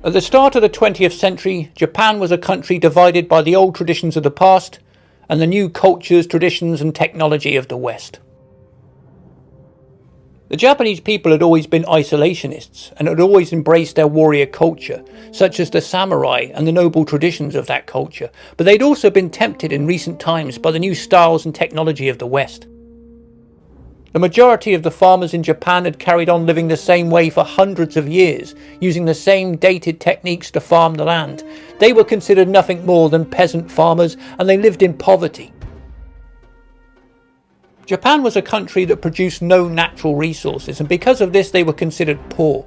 At the start of the 20th century, Japan was a country divided by the old traditions of the past and the new cultures, traditions and technology of the West. The Japanese people had always been isolationists and had always embraced their warrior culture, such as the samurai and the noble traditions of that culture, but they'd also been tempted in recent times by the new styles and technology of the West. The majority of the farmers in Japan had carried on living the same way for hundreds of years, using the same dated techniques to farm the land. They were considered nothing more than peasant farmers, and they lived in poverty. Japan was a country that produced no natural resources, and because of this they were considered poor.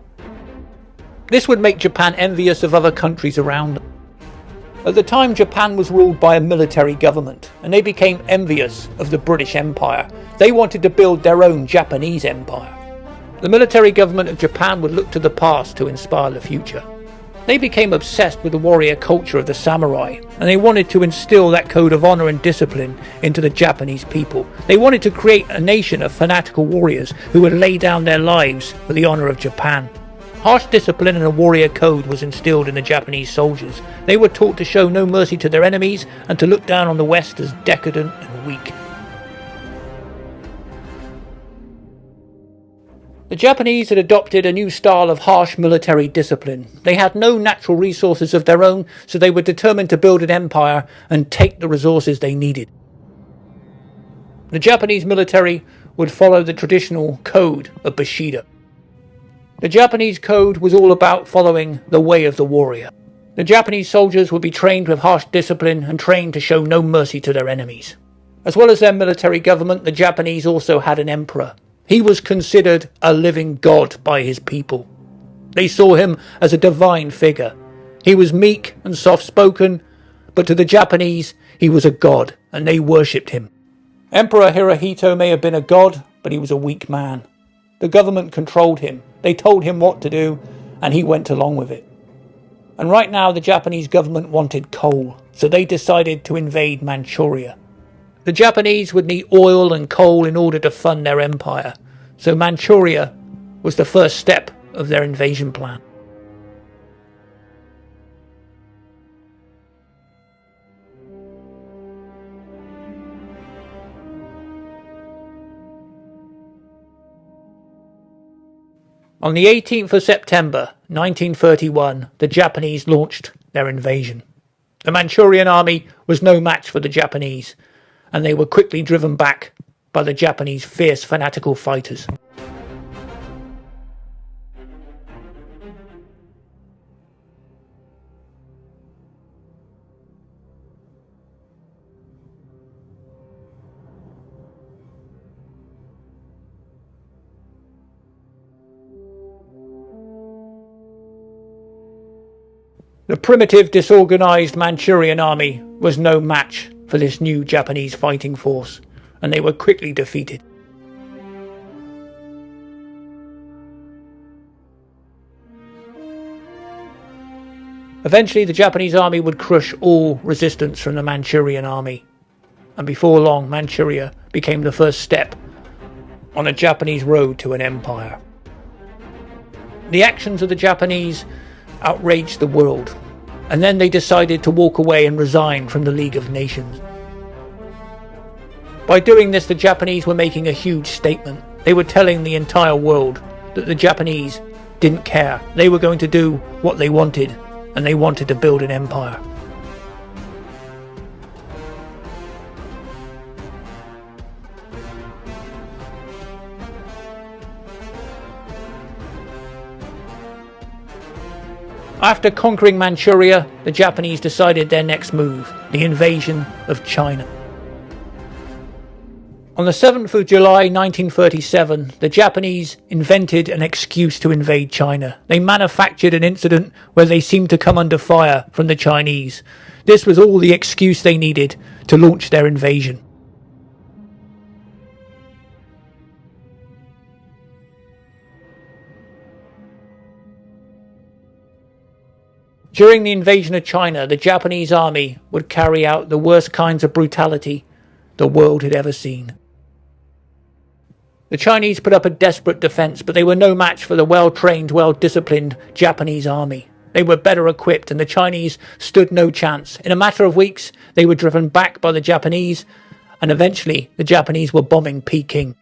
This would make Japan envious of other countries around them. At the time, Japan was ruled by a military government, and they became envious of the British Empire. They wanted to build their own Japanese empire. The military government of Japan would look to the past to inspire the future. They became obsessed with the warrior culture of the samurai, and they wanted to instill that code of honor and discipline into the Japanese people. They wanted to create a nation of fanatical warriors who would lay down their lives for the honor of Japan. Harsh discipline and a warrior code was instilled in the Japanese soldiers. They were taught to show no mercy to their enemies and to look down on the West as decadent and weak. The Japanese had adopted a new style of harsh military discipline. They had no natural resources of their own, so they were determined to build an empire and take the resources they needed. The Japanese military would follow the traditional code of Bushido. The Japanese code was all about following the way of the warrior. The Japanese soldiers would be trained with harsh discipline and trained to show no mercy to their enemies. As well as their military government, the Japanese also had an emperor. He was considered a living god by his people. They saw him as a divine figure. He was meek and soft-spoken, but to the Japanese, he was a god, and they worshipped him. Emperor Hirohito may have been a god, but he was a weak man. The government controlled him. They told him what to do, and he went along with it. And right now, the Japanese government wanted coal, so they decided to invade Manchuria. The Japanese would need oil and coal in order to fund their empire, so Manchuria was the first step of their invasion plan. On the 18th of September 1931, the Japanese launched their invasion. The Manchurian army was no match for the Japanese, and they were quickly driven back by the Japanese fierce fanatical fighters. The primitive, disorganized Manchurian army was no match for this new Japanese fighting force, and they were quickly defeated. Eventually, the Japanese army would crush all resistance from the Manchurian army, and before long, Manchuria became the first step on a Japanese road to an empire. The actions of the Japanese outraged the world, and then they decided to walk away and resign from the League of Nations. By doing this, the Japanese were making a huge statement. They were telling the entire world that the Japanese didn't care. They were going to do what they wanted, and they wanted to build an empire. After conquering Manchuria, the Japanese decided their next move, the invasion of China. On the 7th of July 1937, the Japanese invented an excuse to invade China. They manufactured an incident where they seemed to come under fire from the Chinese. This was all the excuse they needed to launch their invasion. During the invasion of China, the Japanese army would carry out the worst kinds of brutality the world had ever seen. The Chinese put up a desperate defense, but they were no match for the well-trained, well-disciplined Japanese army. They were better equipped and the Chinese stood no chance. In a matter of weeks, they were driven back by the Japanese, and eventually the Japanese were bombing Peking.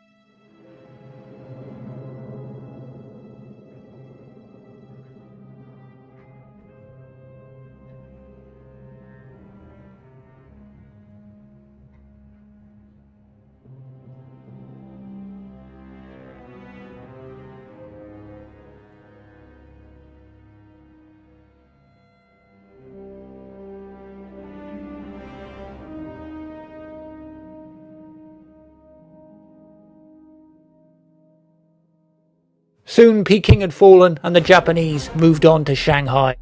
Soon Peking had fallen and the Japanese moved on to Shanghai.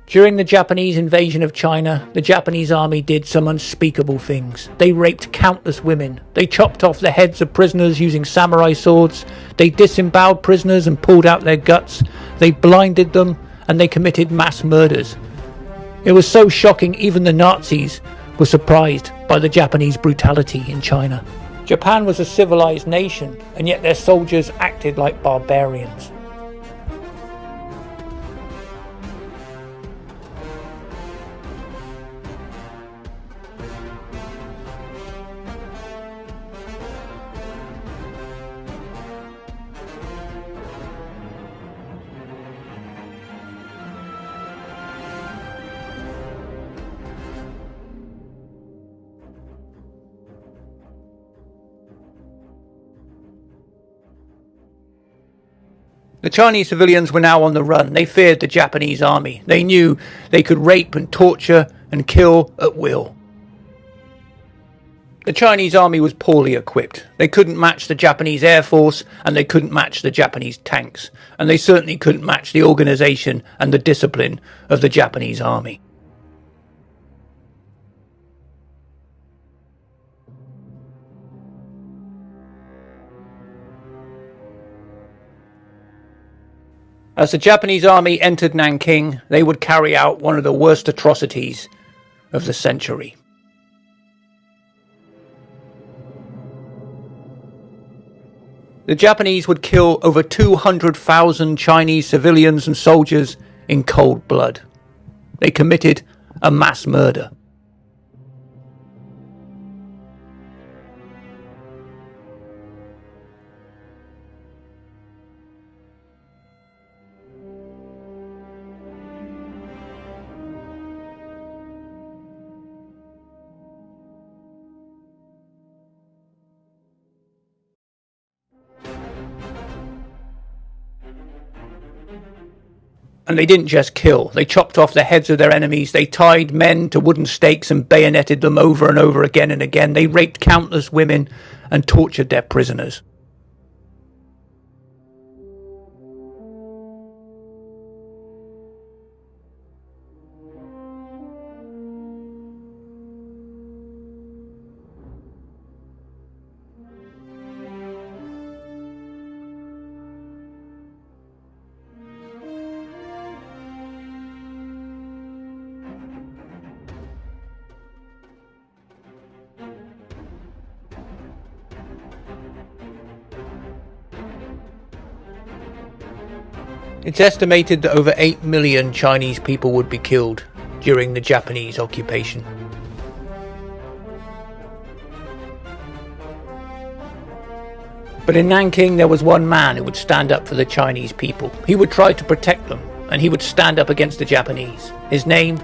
During the Japanese invasion of China, the Japanese army did some unspeakable things. They raped countless women. They chopped off the heads of prisoners using samurai swords. They disemboweled prisoners and pulled out their guts. They blinded them, and they committed mass murders. It was so shocking even the Nazis were surprised by the Japanese brutality in China. Japan was a civilized nation, and yet their soldiers acted like barbarians. The Chinese civilians were now on the run. They feared the Japanese army. They knew they could rape and torture and kill at will. The Chinese army was poorly equipped. They couldn't match the Japanese Air Force, and they couldn't match the Japanese tanks. And they certainly couldn't match the organization and the discipline of the Japanese army. As the Japanese army entered Nanking, they would carry out one of the worst atrocities of the century. The Japanese would kill over 200,000 Chinese civilians and soldiers in cold blood. They committed a mass murder. And they didn't just kill, they chopped off the heads of their enemies, they tied men to wooden stakes and bayoneted them over and over again and again. They raped countless women and tortured their prisoners. It's estimated that over 8 million Chinese people would be killed during the Japanese occupation. But in Nanking there was one man who would stand up for the Chinese people. He would try to protect them, and he would stand up against the Japanese. His name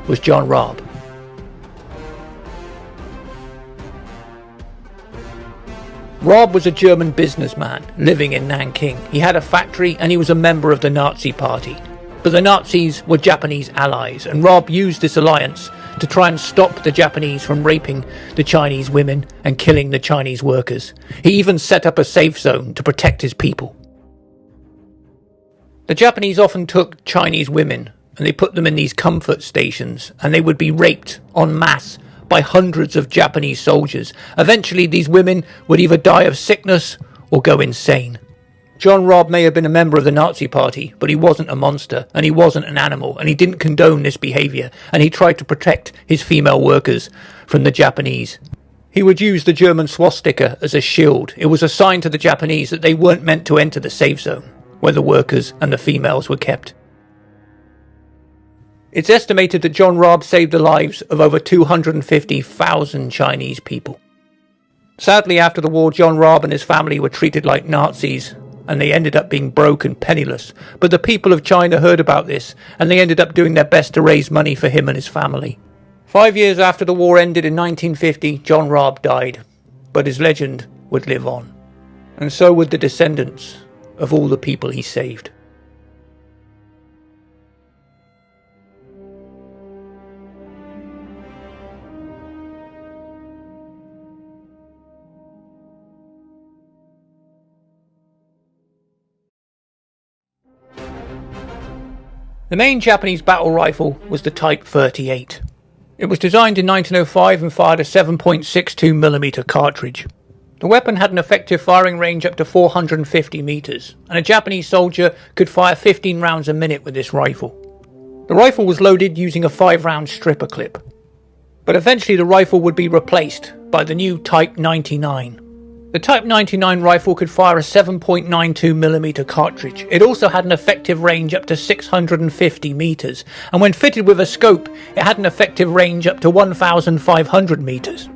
was John Robb. Robb was a German businessman living in Nanking. He had a factory and he was a member of the Nazi Party. But the Nazis were Japanese allies, and Robb used this alliance to try and stop the Japanese from raping the Chinese women and killing the Chinese workers. He even set up a safe zone to protect his people. The Japanese often took Chinese women and they put them in these comfort stations, and they would be raped en masse by hundreds of Japanese soldiers. Eventually these women would either die of sickness or go insane. John Robb may have been a member of the Nazi Party, but he wasn't a monster, and he wasn't an animal, and he didn't condone this behaviour, and he tried to protect his female workers from the Japanese. He would use the German swastika as a shield. It was a sign to the Japanese that they weren't meant to enter the safe zone, where the workers and the females were kept. It's estimated that John Robb saved the lives of over 250,000 Chinese people. Sadly, after the war, John Robb and his family were treated like Nazis, and they ended up being broke and penniless. But the people of China heard about this, and they ended up doing their best to raise money for him and his family. 5 years after the war ended in 1950, John Robb died, but his legend would live on. And so would the descendants of all the people he saved. The main Japanese battle rifle was the Type 38. It was designed in 1905 and fired a 7.62mm cartridge. The weapon had an effective firing range up to 450 meters, and a Japanese soldier could fire 15 rounds a minute with this rifle. The rifle was loaded using a 5-round stripper clip, but eventually the rifle would be replaced by the new Type 99. The Type 99 rifle could fire a 7.92mm cartridge. It also had an effective range up to 650 meters, and when fitted with a scope, it had an effective range up to 1,500 meters.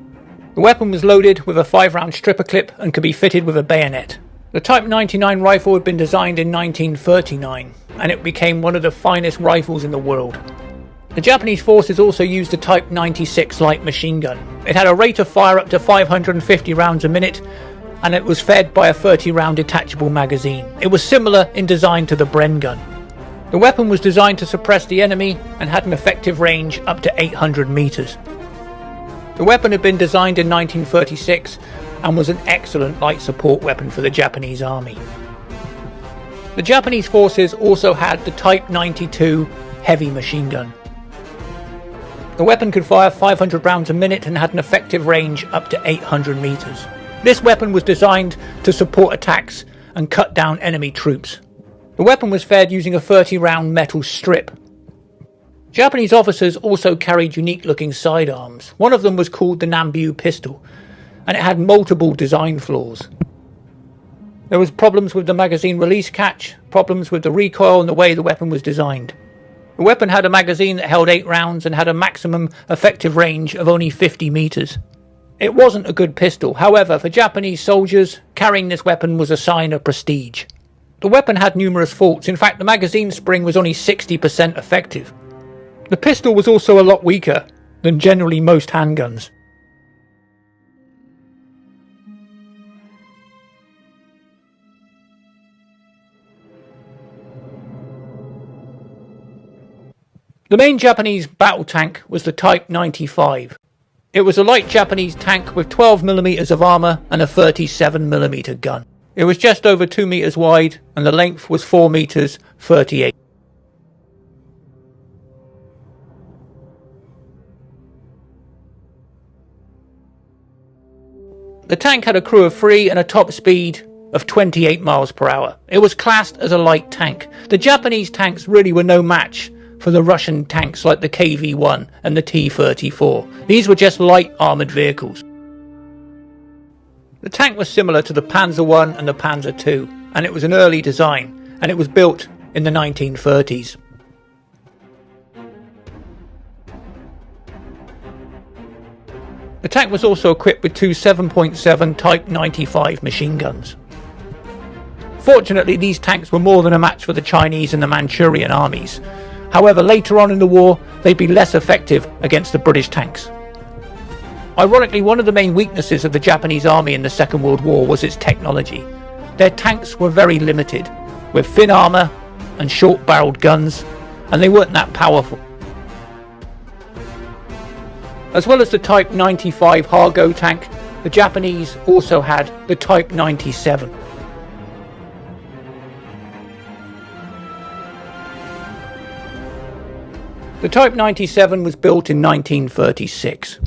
The weapon was loaded with a 5-round stripper clip and could be fitted with a bayonet. The Type 99 rifle had been designed in 1939, and it became one of the finest rifles in the world. The Japanese forces also used the Type 96 light machine gun. It had a rate of fire up to 550 rounds a minute, and it was fed by a 30-round detachable magazine. It was similar in design to the Bren gun. The weapon was designed to suppress the enemy and had an effective range up to 800 meters. The weapon had been designed in 1936 and was an excellent light support weapon for the Japanese army. The Japanese forces also had the Type 92 heavy machine gun. The weapon could fire 500 rounds a minute and had an effective range up to 800 meters. This weapon was designed to support attacks and cut down enemy troops. The weapon was fed using a 30-round metal strip. Japanese officers also carried unique-looking sidearms. One of them was called the Nambu pistol, and it had multiple design flaws. There was problems with the magazine release catch, problems with the recoil and the way the weapon was designed. The weapon had a magazine that held 8 rounds and had a maximum effective range of only 50 meters. It wasn't a good pistol. However, for Japanese soldiers, carrying this weapon was a sign of prestige. The weapon had numerous faults. In fact, the magazine spring was only 60% effective. The pistol was also a lot weaker than generally most handguns. The main Japanese battle tank was the Type 95. It was a light Japanese tank with 12mm of armour and a 37mm gun. It was just over 2 meters wide and the length was 4 meters 38. The tank had a crew of 3 and a top speed of 28 miles per hour. It was classed as a light tank. The Japanese tanks really were no match for the Russian tanks like the KV-1 and the T-34. These were just light armoured vehicles. The tank was similar to the Panzer I and the Panzer II, and it was an early design, and it was built in the 1930s. The tank was also equipped with 2 7.7 Type 95 machine guns. Fortunately, these tanks were more than a match for the Chinese and the Manchurian armies. However, later on in the war, they'd be less effective against the British tanks. Ironically, one of the main weaknesses of the Japanese army in the Second World War was its technology. Their tanks were very limited, with thin armour and short-barreled guns, and they weren't that powerful. As well as the Type 95 Hargo tank, the Japanese also had the Type 97. The Type 97 was built in 1936.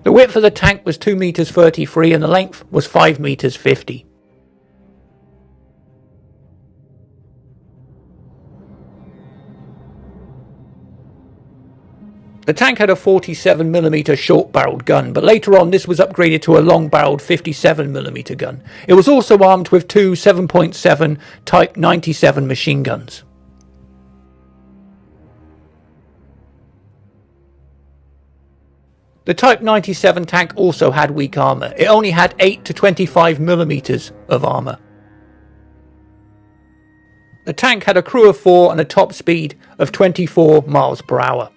The width of the tank was 2 meters 33 and the length was 5 meters 50. The tank had a 47mm short-barreled gun, but later on this was upgraded to a long-barreled 57mm gun. It was also armed with two 7.7 Type 97 machine guns. The Type 97 tank also had weak armour. It only had 8 to 25mm of armour. The tank had a crew of 4 and a top speed of 24 miles per hour.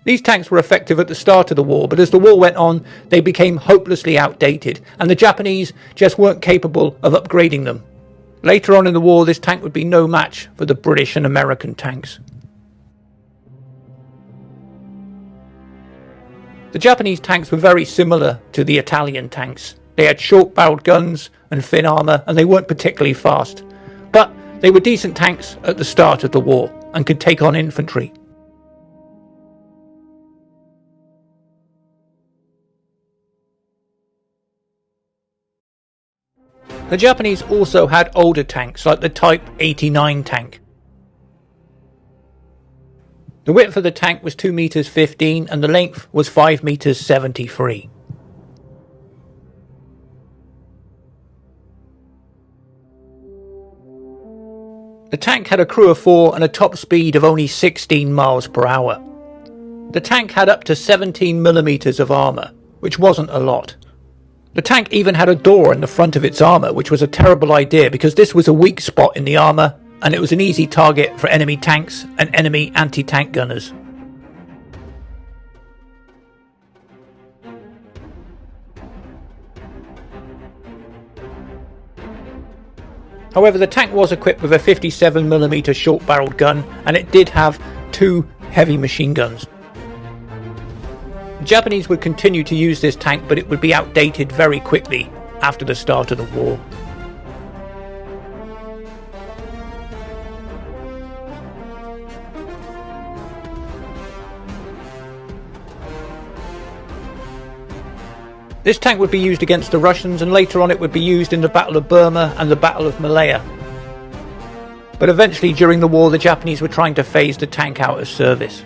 These tanks were effective at the start of the war, but as the war went on, they became hopelessly outdated, and the Japanese just weren't capable of upgrading them. Later on in the war, this tank would be no match for the British and American tanks. The Japanese tanks were very similar to the Italian tanks. They had short-barreled guns and thin armour, and they weren't particularly fast. But they were decent tanks at the start of the war, and could take on infantry. The Japanese also had older tanks like the Type 89 tank. The width of the tank was 2 meters 15 and the length was 5 meters 73. The tank had a crew of 4 and a top speed of only 16 miles per hour. The tank had up to 17mm of armour, which wasn't a lot. The tank even had a door in the front of its armour, which was a terrible idea because this was a weak spot in the armour and it was an easy target for enemy tanks and enemy anti-tank gunners. However, the tank was equipped with a 57mm short-barreled gun and it did have 2 heavy machine guns. The Japanese would continue to use this tank, but it would be outdated very quickly after the start of the war. This tank would be used against the Russians, and later on it would be used in the Battle of Burma and the Battle of Malaya. But eventually during the war the Japanese were trying to phase the tank out of service.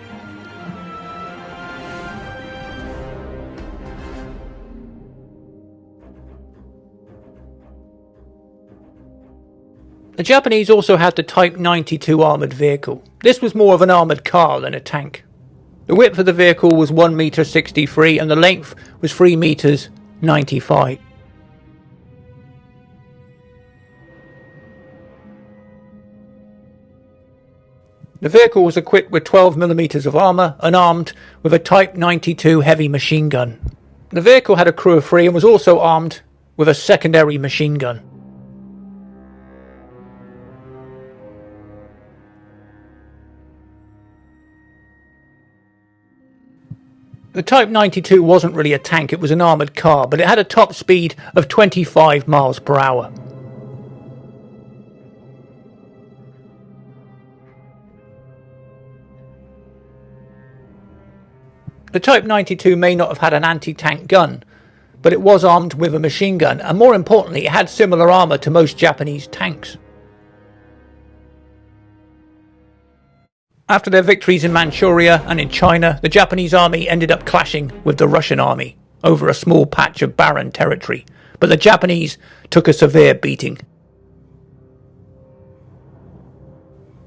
The Japanese also had the Type 92 armoured vehicle. This was more of an armoured car than a tank. The width of the vehicle was 1 meter 63 and the length was 3 meters 95. The vehicle was equipped with 12mm of armour and armed with a Type 92 heavy machine gun. The vehicle had a crew of 3 and was also armed with a secondary machine gun. The Type 92 wasn't really a tank, it was an armoured car, but it had a top speed of 25 miles per hour. The Type 92 may not have had an anti-tank gun, but it was armed with a machine gun, and more importantly, it had similar armour to most Japanese tanks. After their victories in Manchuria and in China, the Japanese army ended up clashing with the Russian army over a small patch of barren territory, but the Japanese took a severe beating.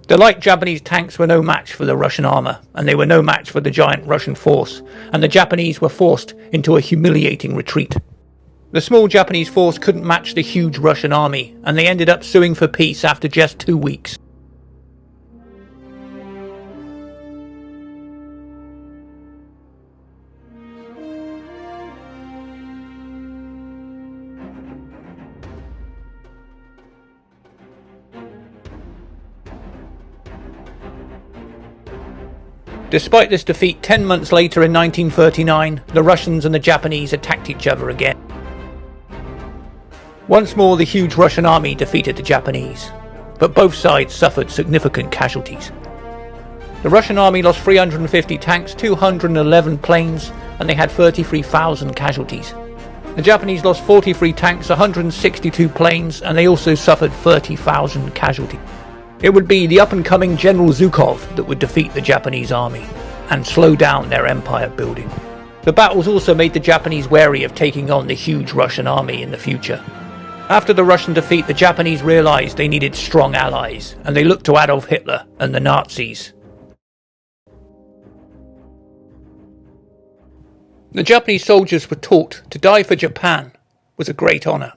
The light Japanese tanks were no match for the Russian armour, and they were no match for the giant Russian force, and the Japanese were forced into a humiliating retreat. The small Japanese force couldn't match the huge Russian army, and they ended up suing for peace after just 2 weeks. Despite this defeat, 10 months later in 1939, the Russians and the Japanese attacked each other again. Once more, the huge Russian army defeated the Japanese, but both sides suffered significant casualties. The Russian army lost 350 tanks, 211 planes, and they had 33,000 casualties. The Japanese lost 43 tanks, 162 planes, and they also suffered 30,000 casualties. It would be the up-and-coming General Zhukov that would defeat the Japanese army and slow down their empire building. The battles also made the Japanese wary of taking on the huge Russian army in the future. After the Russian defeat, the Japanese realized they needed strong allies, and they looked to Adolf Hitler and the Nazis. The Japanese soldiers were taught to die for Japan was a great honour.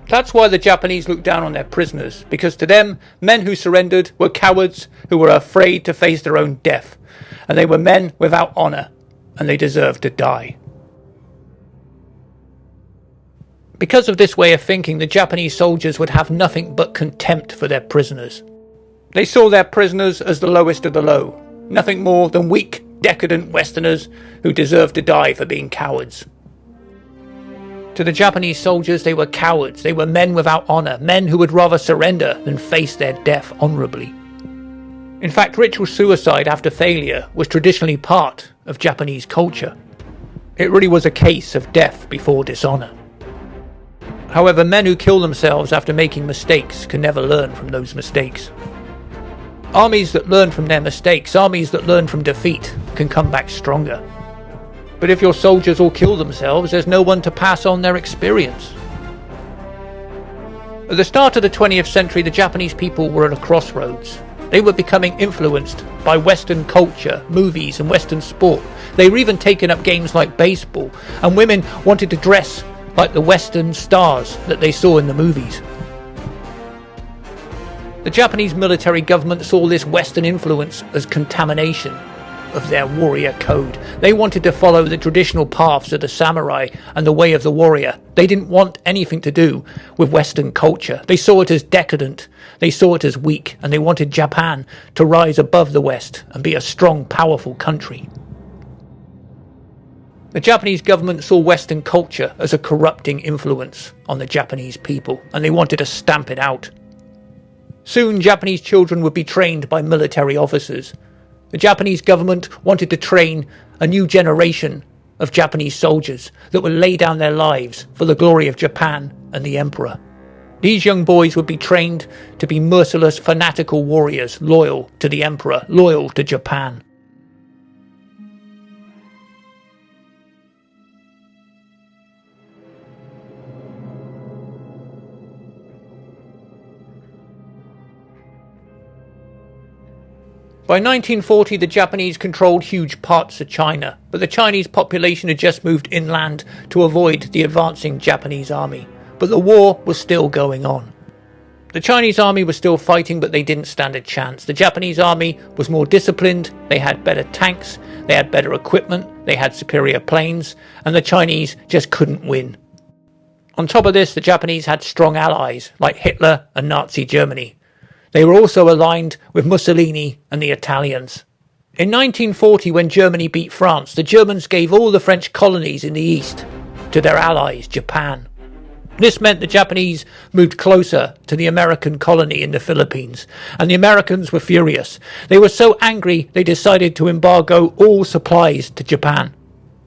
That's why the Japanese looked down on their prisoners, because to them, men who surrendered were cowards who were afraid to face their own death, and they were men without honour, and they deserved to die. Because of this way of thinking, the Japanese soldiers would have nothing but contempt for their prisoners. They saw their prisoners as the lowest of the low, nothing more than weak, decadent Westerners who deserved to die for being cowards. To the Japanese soldiers, they were cowards. They were men without honour, men who would rather surrender than face their death honourably. In fact, ritual suicide after failure was traditionally part of Japanese culture. It really was a case of death before dishonour. However, men who kill themselves after making mistakes can never learn from those mistakes. Armies that learn from their mistakes, armies that learn from defeat, can come back stronger. But if your soldiers all kill themselves, there's no one to pass on their experience. At the start of the 20th century, the Japanese people were at a crossroads. They were becoming influenced by Western culture, movies and Western sport. They were even taking up games like baseball, and women wanted to dress like the Western stars that they saw in the movies. The Japanese military government saw this Western influence as contamination of their warrior code. They wanted to follow the traditional paths of the samurai and the way of the warrior. They didn't want anything to do with Western culture. They saw it as decadent. They saw it as weak, and they wanted Japan to rise above the West and be a strong, powerful country. The Japanese government saw Western culture as a corrupting influence on the Japanese people, and they wanted to stamp it out. Soon, Japanese children would be trained by military officers. The Japanese government wanted to train a new generation of Japanese soldiers that would lay down their lives for the glory of Japan and the emperor. These young boys would be trained to be merciless, fanatical warriors, loyal to the emperor, loyal to Japan. By 1940, the Japanese controlled huge parts of China, but the Chinese population had just moved inland to avoid the advancing Japanese army. But the war was still going on. The Chinese army was still fighting, but they didn't stand a chance. The Japanese army was more disciplined, they had better tanks, they had better equipment, they had superior planes, and the Chinese just couldn't win. On top of this, the Japanese had strong allies like Hitler and Nazi Germany. They were also aligned with Mussolini and the Italians. In 1940, when Germany beat France, the Germans gave all the French colonies in the east to their allies, Japan. This meant the Japanese moved closer to the American colony in the Philippines, and the Americans were furious. They were so angry they decided to embargo all supplies to Japan.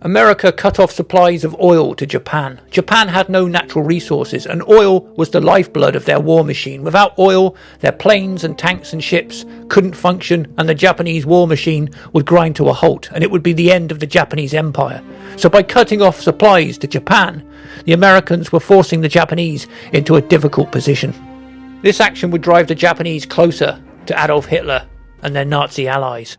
America cut off supplies of oil to Japan. Japan had no natural resources, and oil was the lifeblood of their war machine. Without oil, their planes and tanks and ships couldn't function, and the Japanese war machine would grind to a halt, and it would be the end of the Japanese empire. So by cutting off supplies to Japan, the Americans were forcing the Japanese into a difficult position. This action would drive the Japanese closer to Adolf Hitler and their Nazi allies.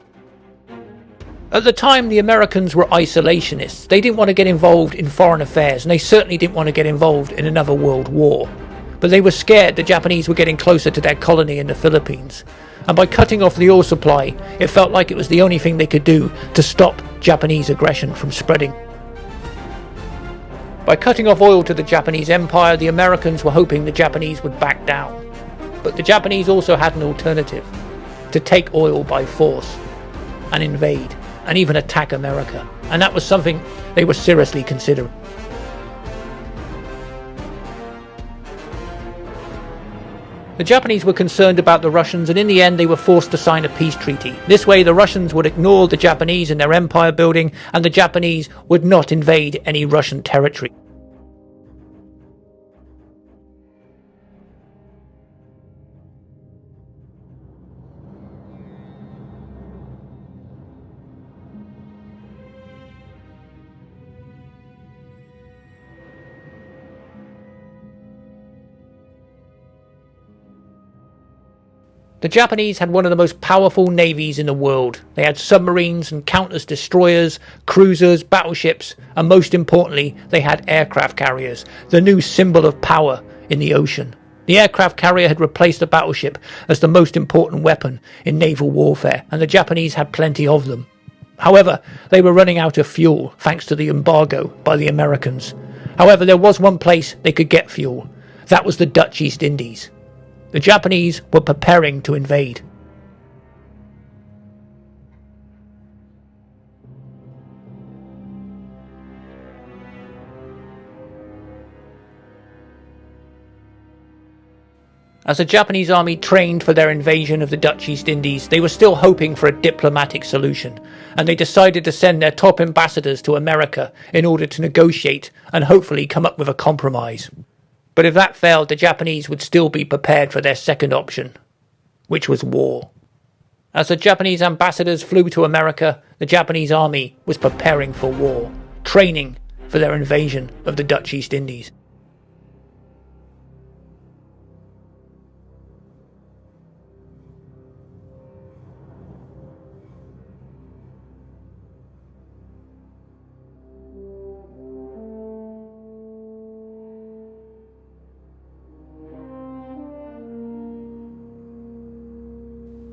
At the time, the Americans were isolationists. They didn't want to get involved in foreign affairs, and they certainly didn't want to get involved in another world war. But they were scared the Japanese were getting closer to their colony in the Philippines. And by cutting off the oil supply, it felt like it was the only thing they could do to stop Japanese aggression from spreading. By cutting off oil to the Japanese Empire, the Americans were hoping the Japanese would back down. But the Japanese also had an alternative: to take oil by force. and invade, and even attack America. And that was something they were seriously considering. The Japanese were concerned about the Russians, and in the end they were forced to sign a peace treaty. This way the Russians would ignore the Japanese in their empire building, and the Japanese would not invade any Russian territory. The Japanese had one of the most powerful navies in the world. They had submarines and countless destroyers, cruisers, battleships, and most importantly, they had aircraft carriers, the new symbol of power in the ocean. The aircraft carrier had replaced the battleship as the most important weapon in naval warfare, and the Japanese had plenty of them. However, they were running out of fuel thanks to the embargo by the Americans. However, there was one place they could get fuel. That was the Dutch East Indies. The Japanese were preparing to invade. As the Japanese army trained for their invasion of the Dutch East Indies, they were still hoping for a diplomatic solution, and they decided to send their top ambassadors to America in order to negotiate and hopefully come up with a compromise. But if that failed, the Japanese would still be prepared for their second option, which was war. As the Japanese ambassadors flew to America, the Japanese army was preparing for war, training for their invasion of the Dutch East Indies.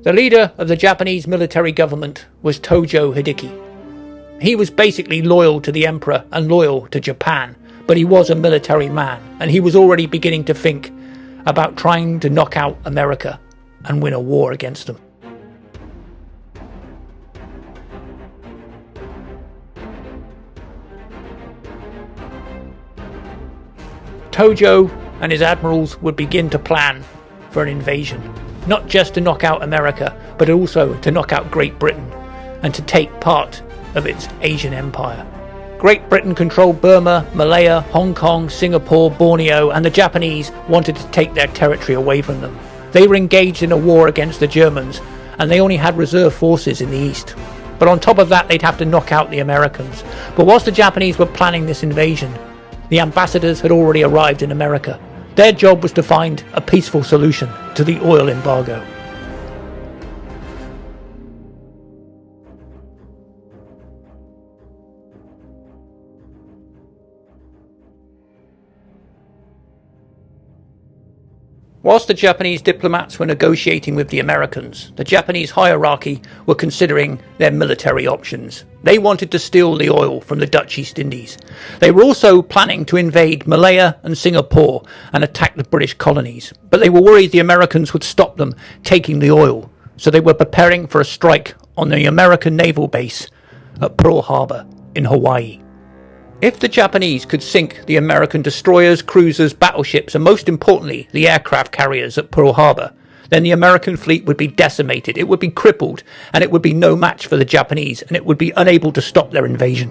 The leader of the Japanese military government was Tojo Hideki. He was basically loyal to the emperor and loyal to Japan, but he was a military man, and he was already beginning to think about trying to knock out America and win a war against them. Tojo and his admirals would begin to plan for an invasion. Not just to knock out America, but also to knock out Great Britain and to take part of its Asian empire. Great Britain controlled Burma, Malaya, Hong Kong, Singapore, Borneo, and the Japanese wanted to take their territory away from them. They were engaged in a war against the Germans, and they only had reserve forces in the east. But on top of that, they'd have to knock out the Americans. But whilst the Japanese were planning this invasion, the ambassadors had already arrived in America. Their job was to find a peaceful solution to the oil embargo. Whilst the Japanese diplomats were negotiating with the Americans, the Japanese hierarchy were considering their military options. They wanted to steal the oil from the Dutch East Indies. They were also planning to invade Malaya and Singapore and attack the British colonies, but they were worried the Americans would stop them taking the oil, so they were preparing for a strike on the American naval base at Pearl Harbor in Hawaii. If the Japanese could sink the American destroyers, cruisers, battleships, and most importantly, the aircraft carriers at Pearl Harbor, then the American fleet would be decimated, it would be crippled, and it would be no match for the Japanese, and it would be unable to stop their invasion.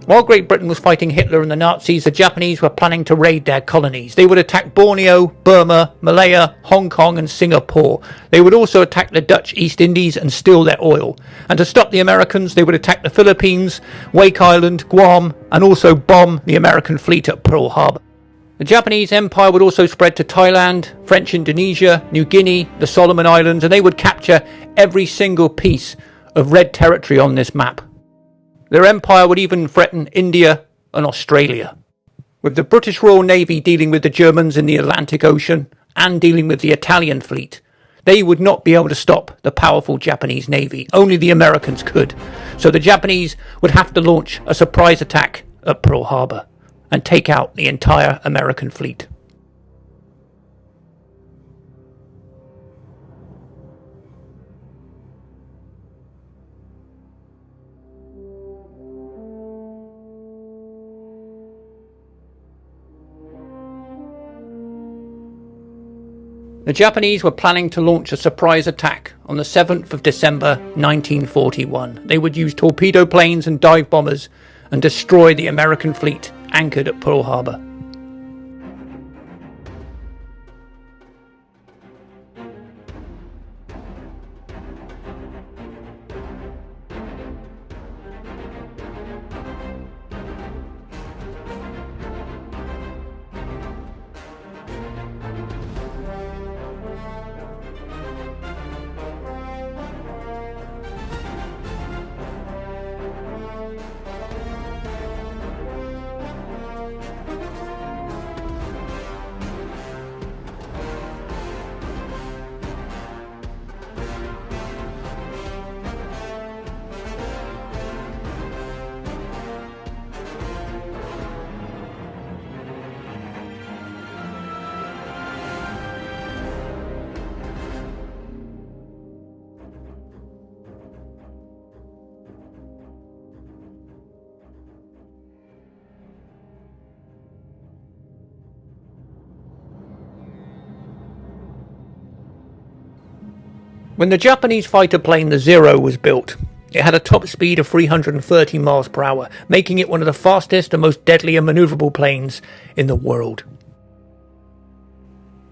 While Great Britain was fighting Hitler and the Nazis, the Japanese were planning to raid their colonies. They would attack Borneo, Burma, Malaya, Hong Kong and Singapore. They would also attack the Dutch East Indies and steal their oil. And to stop the Americans, they would attack the Philippines, Wake Island, Guam, and also bomb the American fleet at Pearl Harbor. The Japanese Empire would also spread to Thailand, French Indonesia, New Guinea, the Solomon Islands, and they would capture every single piece of red territory on this map. Their empire would even threaten India and Australia. With the British Royal Navy dealing with the Germans in the Atlantic Ocean and dealing with the Italian fleet, they would not be able to stop the powerful Japanese Navy. Only the Americans could. So the Japanese would have to launch a surprise attack at Pearl Harbor and take out the entire American fleet. The Japanese were planning to launch a surprise attack on the 7th of December 1941. They would use torpedo planes and dive bombers and destroy the American fleet anchored at Pearl Harbor. When the Japanese fighter plane the Zero was built, it had a top speed of 330 miles per hour, making it one of the fastest and most deadly and manoeuvrable planes in the world.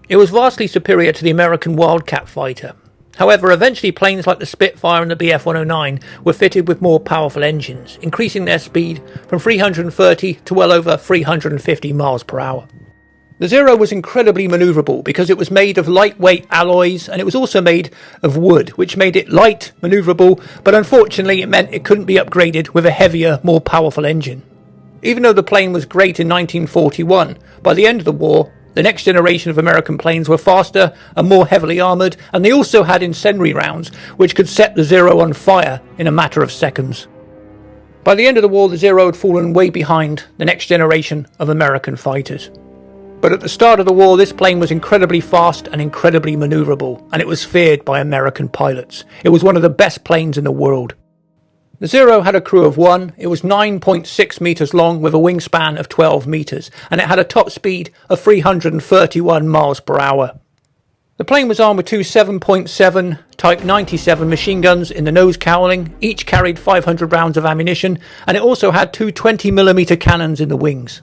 It was vastly superior to the American Wildcat fighter. However, eventually planes like the Spitfire and the Bf-109 were fitted with more powerful engines, increasing their speed from 330 to well over 350 miles per hour. The Zero was incredibly manoeuvrable because it was made of lightweight alloys, and it was also made of wood, which made it light, manoeuvrable, but unfortunately it meant it couldn't be upgraded with a heavier, more powerful engine. Even though the plane was great in 1941, by the end of the war, the next generation of American planes were faster and more heavily armoured, and they also had incendiary rounds, which could set the Zero on fire in a matter of seconds. By the end of the war, the Zero had fallen way behind the next generation of American fighters. But at the start of the war, this plane was incredibly fast and incredibly manoeuvrable, and it was feared by American pilots. It was one of the best planes in the world. The Zero had a crew of one. It was 9.6 metres long with a wingspan of 12 metres, and it had a top speed of 331 miles per hour. The plane was armed with two 7.7 Type 97 machine guns in the nose cowling. Each carried 500 rounds of ammunition, and it also had two 20mm cannons in the wings.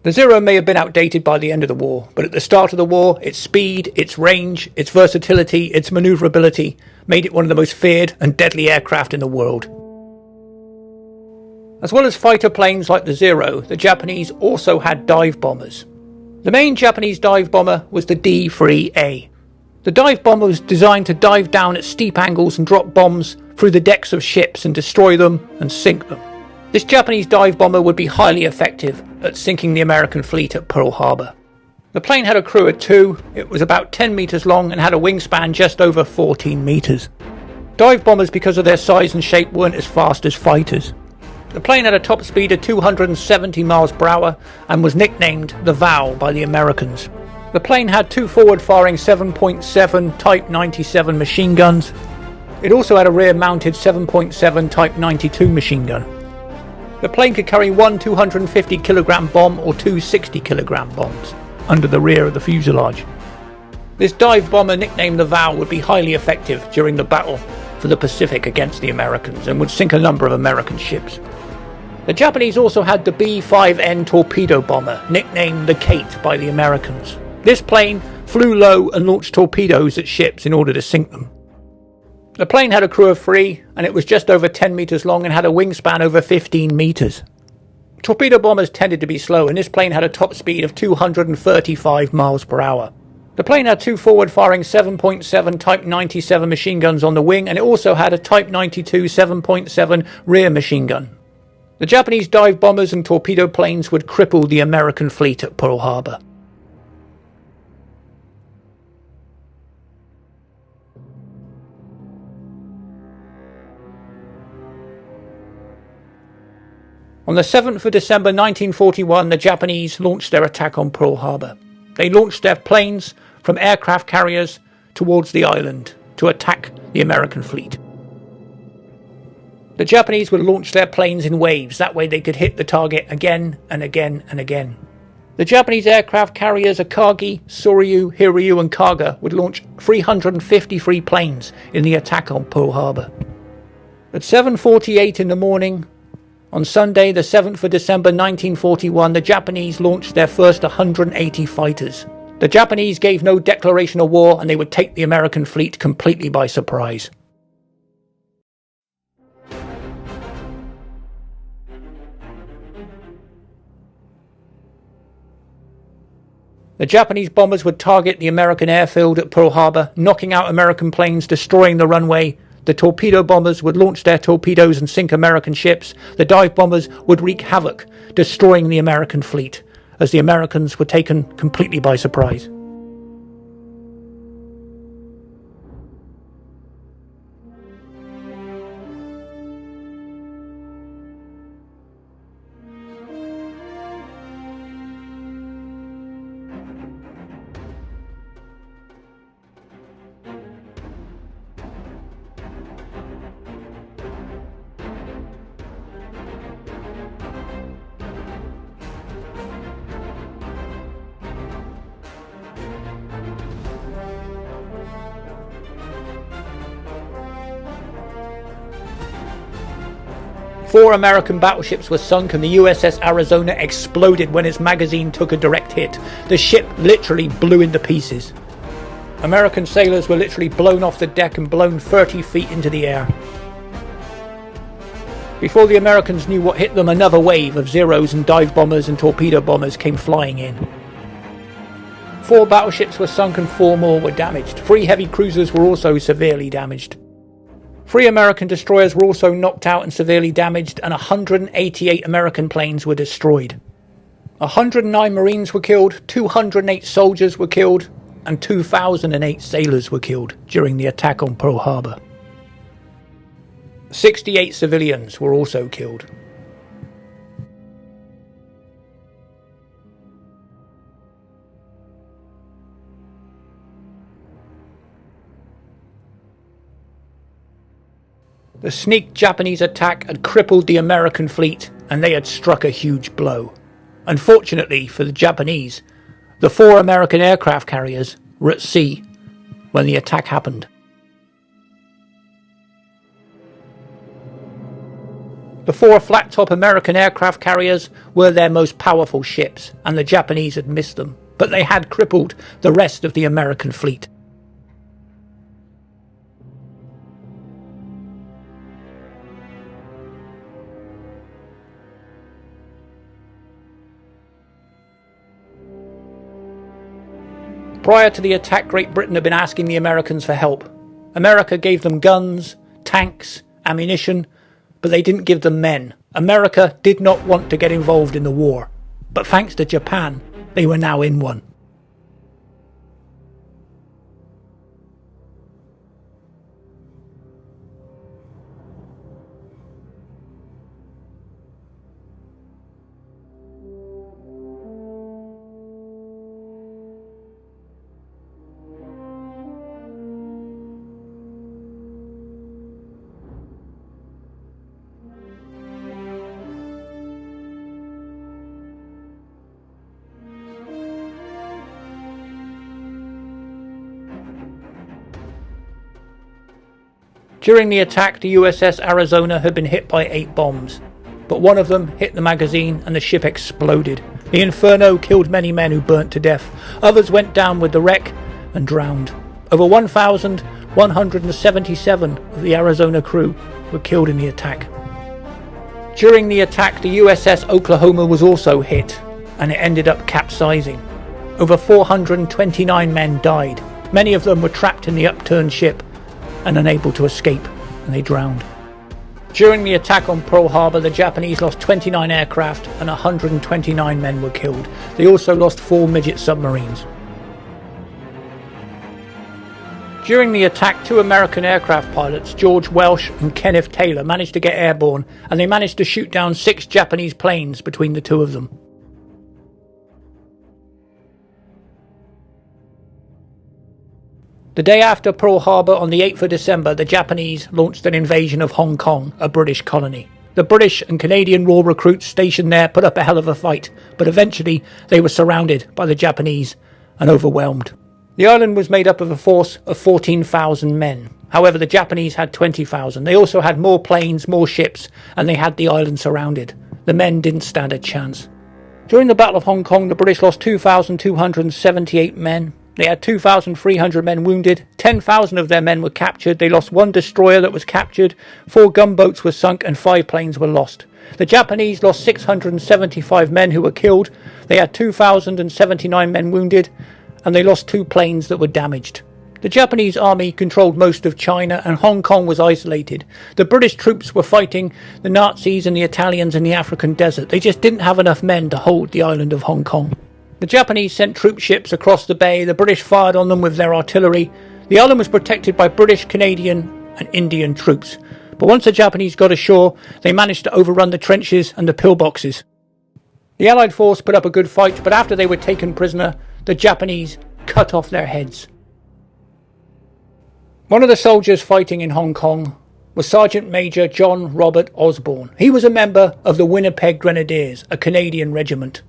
The Zero may have been outdated by the end of the war, but at the start of the war, its speed, its range, its versatility, its manoeuvrability made it one of the most feared and deadly aircraft in the world. As well as fighter planes like the Zero, the Japanese also had dive bombers. The main Japanese dive bomber was the D-3A. The dive bomber was designed to dive down at steep angles and drop bombs through the decks of ships and destroy them and sink them. This Japanese dive bomber would be highly effective at sinking the American fleet at Pearl Harbor. The plane had a crew of two. It was about 10 metres long and had a wingspan just over 14 metres. Dive bombers, because of their size and shape, weren't as fast as fighters. The plane had a top speed of 270 miles per hour and was nicknamed the Vow by the Americans. The plane had two forward-firing 7.7 Type 97 machine guns. It also had a rear-mounted 7.7 Type 92 machine gun. The plane could carry one 250kg bomb or two 60kg bombs under the rear of the fuselage. This dive bomber, nicknamed the Vow, would be highly effective during the battle for the Pacific against the Americans and would sink a number of American ships. The Japanese also had the B-5N torpedo bomber, nicknamed the Kate by the Americans. This plane flew low and launched torpedoes at ships in order to sink them. The plane had a crew of three, and it was just over 10 metres long and had a wingspan over 15 metres. Torpedo bombers tended to be slow, and this plane had a top speed of 235 miles per hour. The plane had two forward-firing 7.7 Type 97 machine guns on the wing, and it also had a Type 92 7.7 rear machine gun. The Japanese dive bombers and torpedo planes would cripple the American fleet at Pearl Harbor. On the 7th of December 1941, the Japanese launched their attack on Pearl Harbor. They launched their planes from aircraft carriers towards the island to attack the American fleet. The Japanese would launch their planes in waves. That way they could hit the target again and again and again. The Japanese aircraft carriers Akagi, Soryu, Hiryu and Kaga would launch 353 planes in the attack on Pearl Harbor. At 7:48 in the morning, on Sunday the 7th of December 1941, the Japanese launched their first 180 fighters. The Japanese gave no declaration of war and they would take the American fleet completely by surprise. The Japanese bombers would target the American airfield at Pearl Harbor, knocking out American planes, destroying the runway. The torpedo bombers would launch their torpedoes and sink American ships. The dive bombers would wreak havoc, destroying the American fleet, as the Americans were taken completely by surprise. Four American battleships were sunk and the USS Arizona exploded when its magazine took a direct hit. The ship literally blew into pieces. American sailors were literally blown off the deck and blown 30 feet into the air. Before the Americans knew what hit them, another wave of Zeros and dive bombers and torpedo bombers came flying in. 4 battleships were sunk and 4 more were damaged. 3 heavy cruisers were also severely damaged. 3 American destroyers were also knocked out and severely damaged, and 188 American planes were destroyed. 109 Marines were killed, 208 soldiers were killed, and 2,008 sailors were killed during the attack on Pearl Harbor. 68 civilians were also killed. The sneak Japanese attack had crippled the American fleet and they had struck a huge blow. Unfortunately for the Japanese, the 4 American aircraft carriers were at sea when the attack happened. The 4 flat-top American aircraft carriers were their most powerful ships and the Japanese had missed them, but they had crippled the rest of the American fleet. Prior to the attack, Great Britain had been asking the Americans for help. America gave them guns, tanks, ammunition, but they didn't give them men. America did not want to get involved in the war, but thanks to Japan, they were now in one. During the attack, the USS Arizona had been hit by 8 bombs, but one of them hit the magazine and the ship exploded. The inferno killed many men who burnt to death. Others went down with the wreck and drowned. Over 1,177 of the Arizona crew were killed in the attack. During the attack, the USS Oklahoma was also hit, and it ended up capsizing. Over 429 men died. Many of them were trapped in the upturned ship and unable to escape, and they drowned. During the attack on Pearl Harbor, the Japanese lost 29 aircraft and 129 men were killed. They also lost 4 midget submarines. During the attack, 2 American aircraft pilots, George Welsh and Kenneth Taylor, managed to get airborne, and they managed to shoot down 6 Japanese planes between the 2 of them. The day after Pearl Harbor, on the 8th of December, the Japanese launched an invasion of Hong Kong, a British colony. The British and Canadian raw recruits stationed there put up a hell of a fight, but eventually they were surrounded by the Japanese and overwhelmed. The island was made up of a force of 14,000 men. However, the Japanese had 20,000. They also had more planes, more ships, and they had the island surrounded. The men didn't stand a chance. During the Battle of Hong Kong, the British lost 2,278 men. They had 2,300 men wounded. 10,000 of their men were captured. They lost 1 destroyer that was captured. 4 gunboats were sunk and 5 planes were lost. The Japanese lost 675 men who were killed. They had 2,079 men wounded, and they lost 2 planes that were damaged. The Japanese army controlled most of China, and Hong Kong was isolated. The British troops were fighting the Nazis and the Italians in the African desert. They just didn't have enough men to hold the island of Hong Kong. The Japanese sent troop ships across the bay. The British fired on them with their artillery. The island was protected by British, Canadian and Indian troops. But once the Japanese got ashore, they managed to overrun the trenches and the pillboxes. The Allied force put up a good fight, but after they were taken prisoner, the Japanese cut off their heads. One of the soldiers fighting in Hong Kong was Sergeant Major John Robert Osborne. He was a member of the Winnipeg Grenadiers, a Canadian regiment.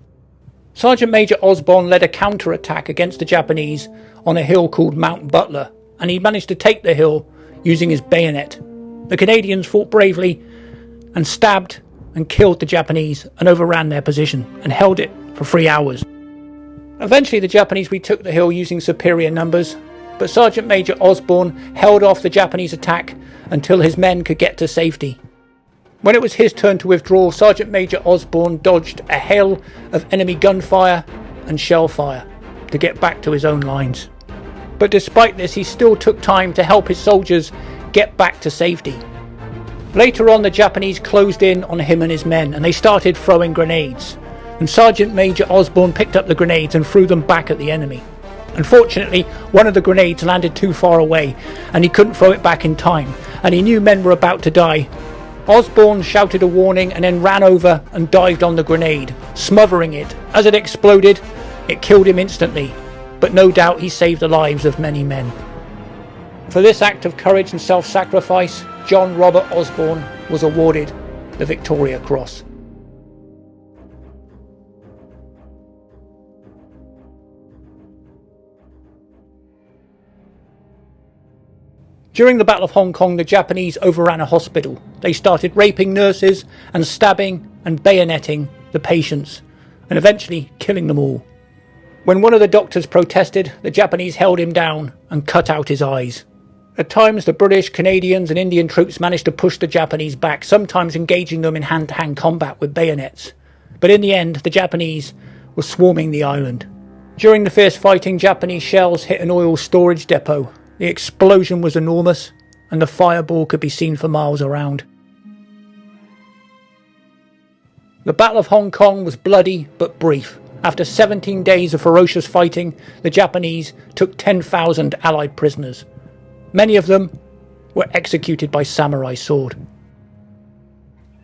Sergeant Major Osborne led a counter-attack against the Japanese on a hill called Mount Butler, and he managed to take the hill using his bayonet. The Canadians fought bravely and stabbed and killed the Japanese and overran their position and held it for 3 hours. Eventually the Japanese retook the hill using superior numbers, but Sergeant Major Osborne held off the Japanese attack until his men could get to safety. When it was his turn to withdraw, Sergeant Major Osborne dodged a hail of enemy gunfire and shell fire to get back to his own lines. But despite this, he still took time to help his soldiers get back to safety. Later on, the Japanese closed in on him and his men, and they started throwing grenades. And Sergeant Major Osborne picked up the grenades and threw them back at the enemy. Unfortunately, one of the grenades landed too far away, and he couldn't throw it back in time, and he knew men were about to die. Osborne shouted a warning and then ran over and dived on the grenade, smothering it. As it exploded, it killed him instantly, but no doubt he saved the lives of many men. For this act of courage and self-sacrifice, John Robert Osborne was awarded the Victoria Cross. During the Battle of Hong Kong, the Japanese overran a hospital. They started raping nurses and stabbing and bayoneting the patients, and eventually killing them all. When one of the doctors protested, the Japanese held him down and cut out his eyes. At times, the British, Canadians and Indian troops managed to push the Japanese back, sometimes engaging them in hand-to-hand combat with bayonets. But in the end, the Japanese were swarming the island. During the fierce fighting, Japanese shells hit an oil storage depot. The explosion was enormous, and the fireball could be seen for miles around. The Battle of Hong Kong was bloody but brief. After 17 days of ferocious fighting, the Japanese took 10,000 Allied prisoners. Many of them were executed by samurai sword.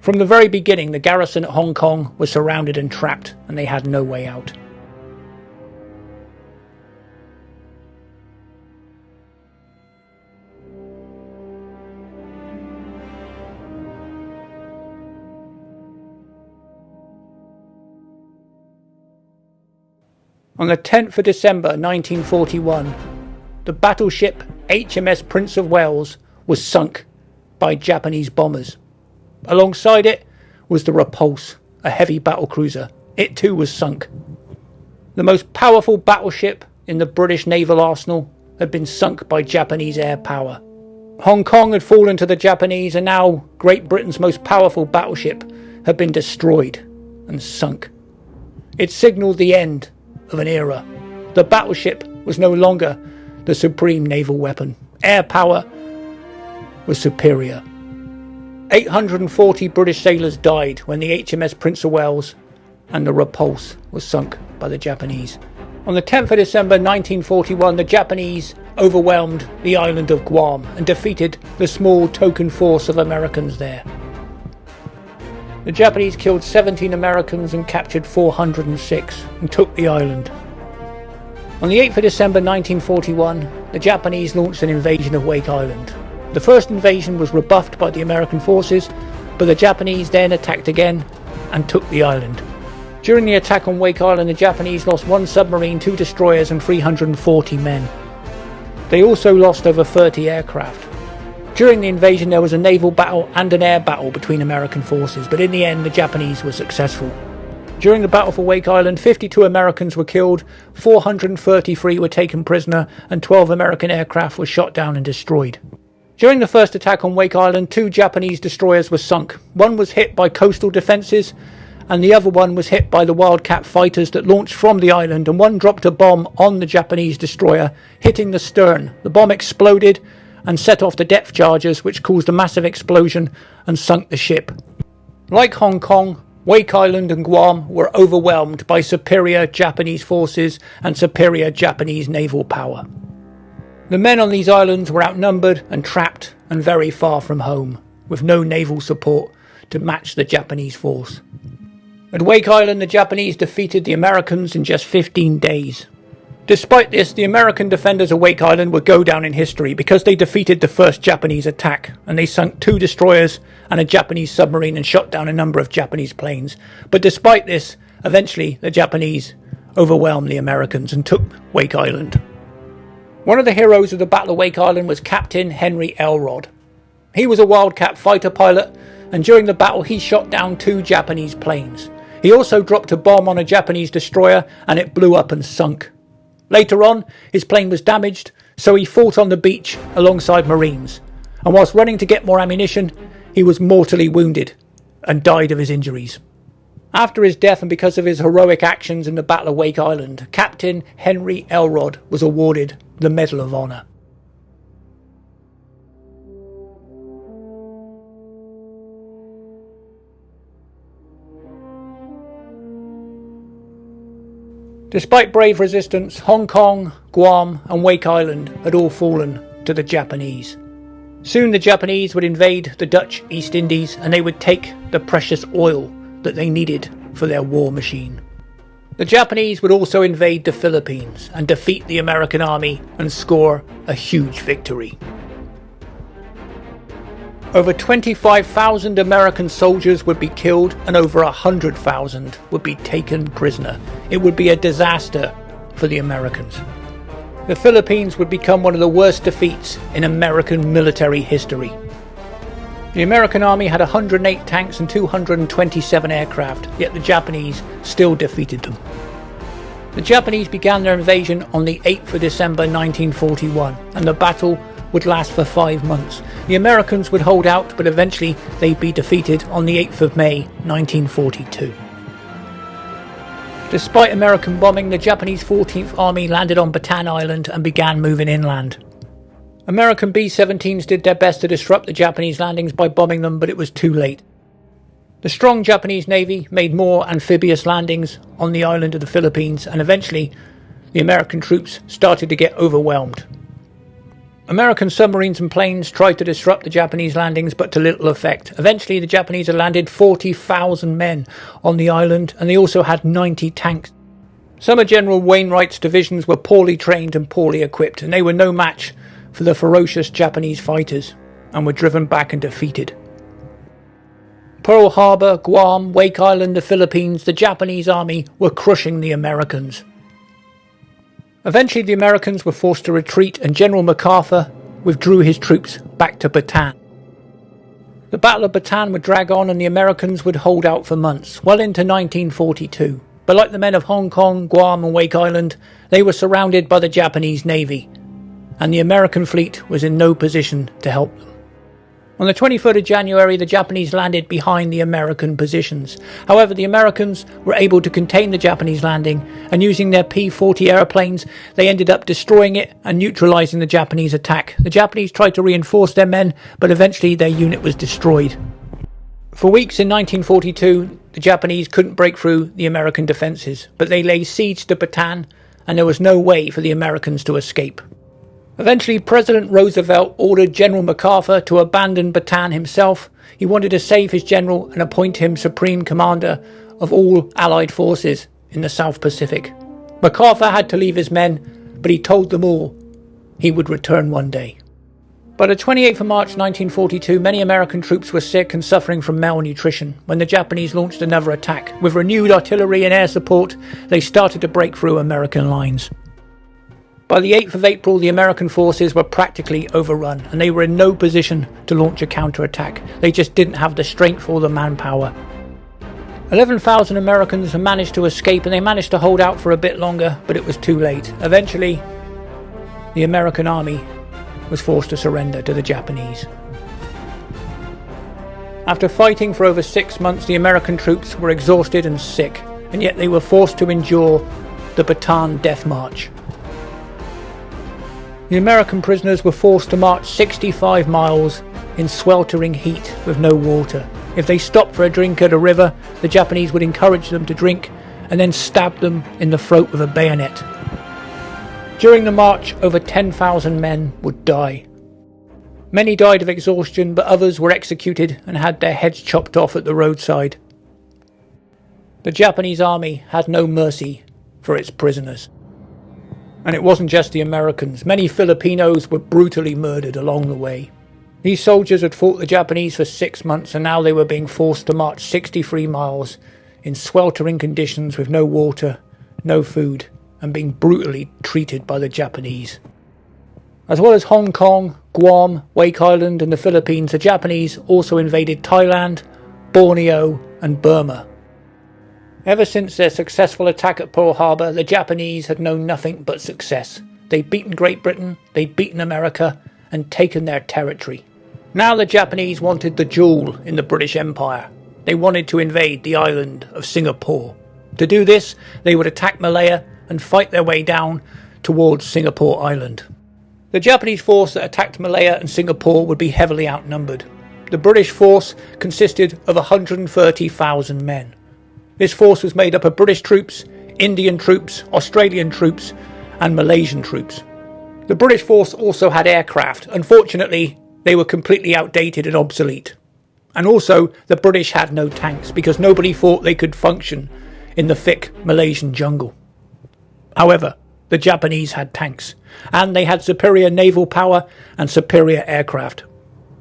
From the very beginning, the garrison at Hong Kong was surrounded and trapped, and they had no way out. On the 10th of December 1941, the battleship HMS Prince of Wales was sunk by Japanese bombers. Alongside it was the Repulse, a heavy battlecruiser. It too was sunk. The most powerful battleship in the British naval arsenal had been sunk by Japanese air power. Hong Kong had fallen to the Japanese, and now Great Britain's most powerful battleship had been destroyed and sunk. It signalled the end of an era. The battleship was no longer the supreme naval weapon. Air power was superior. 840 British sailors died when the HMS Prince of Wales and the Repulse was sunk by the Japanese. On the 10th of December 1941, the Japanese overwhelmed the island of Guam and defeated the small token force of Americans there. The Japanese killed 17 Americans and captured 406 and took the island. On the 8th of December 1941, the Japanese launched an invasion of Wake Island. The first invasion was rebuffed by the American forces, but the Japanese then attacked again and took the island. During the attack on Wake Island, the Japanese lost 1 submarine, 2 destroyers and 340 men. They also lost over 30 aircraft. During the invasion there was a naval battle and an air battle between American forces, but in the end the Japanese were successful. During the battle for Wake Island, 52 Americans were killed, 433 were taken prisoner, and 12 American aircraft were shot down and destroyed. During the first attack on Wake Island, 2 Japanese destroyers were sunk. One was hit by coastal defences, and the other one was hit by the Wildcat fighters that launched from the island, and one dropped a bomb on the Japanese destroyer, hitting the stern. The bomb exploded and set off the depth charges, which caused a massive explosion and sunk the ship. Like Hong Kong, Wake Island and Guam were overwhelmed by superior Japanese forces and superior Japanese naval power. The men on these islands were outnumbered and trapped and very far from home, with no naval support to match the Japanese force. At Wake Island, the Japanese defeated the Americans in just 15 days. Despite this, the American defenders of Wake Island would go down in history because they defeated the first Japanese attack, and they sunk 2 destroyers and a Japanese submarine and shot down a number of Japanese planes. But despite this, eventually the Japanese overwhelmed the Americans and took Wake Island. One of the heroes of the Battle of Wake Island was Captain Henry Elrod. He was a Wildcat fighter pilot, and during the battle he shot down 2 Japanese planes. He also dropped a bomb on a Japanese destroyer and it blew up and sunk. Later on, his plane was damaged, so he fought on the beach alongside Marines, and whilst running to get more ammunition, he was mortally wounded and died of his injuries. After his death, and because of his heroic actions in the Battle of Wake Island, Captain Henry Elrod was awarded the Medal of Honor. Despite brave resistance, Hong Kong, Guam and Wake Island had all fallen to the Japanese. Soon the Japanese would invade the Dutch East Indies, and they would take the precious oil that they needed for their war machine. The Japanese would also invade the Philippines and defeat the American army and score a huge victory. Over 25,000 American soldiers would be killed and over 100,000 would be taken prisoner. It would be a disaster for the Americans. The Philippines would become one of the worst defeats in American military history. The American army had 108 tanks and 227 aircraft, yet the Japanese still defeated them. The Japanese began their invasion on the 8th of December 1941, and the battle would last for 5 months. The Americans would hold out, but eventually they'd be defeated on the 8th of May 1942. Despite American bombing, the Japanese 14th Army landed on Bataan Island and began moving inland. American B-17s did their best to disrupt the Japanese landings by bombing them, but it was too late. The strong Japanese Navy made more amphibious landings on the island of the Philippines, and eventually the American troops started to get overwhelmed. American submarines and planes tried to disrupt the Japanese landings, but to little effect. Eventually the Japanese had landed 40,000 men on the island, and they also had 90 tanks. Some of General Wainwright's divisions were poorly trained and poorly equipped, and they were no match for the ferocious Japanese fighters, and were driven back and defeated. Pearl Harbor, Guam, Wake Island, the Philippines, the Japanese army were crushing the Americans. Eventually the Americans were forced to retreat, and General MacArthur withdrew his troops back to Bataan. The Battle of Bataan would drag on, and the Americans would hold out for months, well into 1942. But like the men of Hong Kong, Guam and Wake Island, they were surrounded by the Japanese Navy, and the American fleet was in no position to help them. On the 23rd of January, the Japanese landed behind the American positions. However, the Americans were able to contain the Japanese landing, and using their P-40 aeroplanes, they ended up destroying it and neutralizing the Japanese attack. The Japanese tried to reinforce their men, but eventually their unit was destroyed. For weeks in 1942, the Japanese couldn't break through the American defences, but they laid siege to Bataan, and there was no way for the Americans to escape. Eventually, President Roosevelt ordered General MacArthur to abandon Bataan himself. He wanted to save his general and appoint him Supreme Commander of all Allied forces in the South Pacific. MacArthur had to leave his men, but he told them all he would return one day. By the 28th of March 1942, many American troops were sick and suffering from malnutrition when the Japanese launched another attack. With renewed artillery and air support, they started to break through American lines. By the 8th of April, the American forces were practically overrun, and they were in no position to launch a counterattack. They just didn't have the strength or the manpower. 11,000 Americans managed to escape, and they managed to hold out for a bit longer, but it was too late. Eventually, the American army was forced to surrender to the Japanese. After fighting for over 6 months, the American troops were exhausted and sick, and yet they were forced to endure the Bataan Death March. The American prisoners were forced to march 65 miles in sweltering heat with no water. If they stopped for a drink at a river, the Japanese would encourage them to drink and then stab them in the throat with a bayonet. During the march, over 10,000 men would die. Many died of exhaustion, but others were executed and had their heads chopped off at the roadside. The Japanese army had no mercy for its prisoners. And it wasn't just the Americans. Many Filipinos were brutally murdered along the way. These soldiers had fought the Japanese for 6 months, and now they were being forced to march 63 miles in sweltering conditions with no water, no food, and being brutally treated by the Japanese. As well as Hong Kong, Guam, Wake Island and the Philippines, the Japanese also invaded Thailand, Borneo and Burma. Ever since their successful attack at Pearl Harbor, the Japanese had known nothing but success. They'd beaten Great Britain, they'd beaten America and taken their territory. Now the Japanese wanted the jewel in the British Empire. They wanted to invade the island of Singapore. To do this, they would attack Malaya and fight their way down towards Singapore Island. The Japanese force that attacked Malaya and Singapore would be heavily outnumbered. The British force consisted of 130,000 men. This force was made up of British troops, Indian troops, Australian troops and Malaysian troops. The British force also had aircraft. Unfortunately, they were completely outdated and obsolete. And also, the British had no tanks because nobody thought they could function in the thick Malaysian jungle. However, the Japanese had tanks, and they had superior naval power and superior aircraft.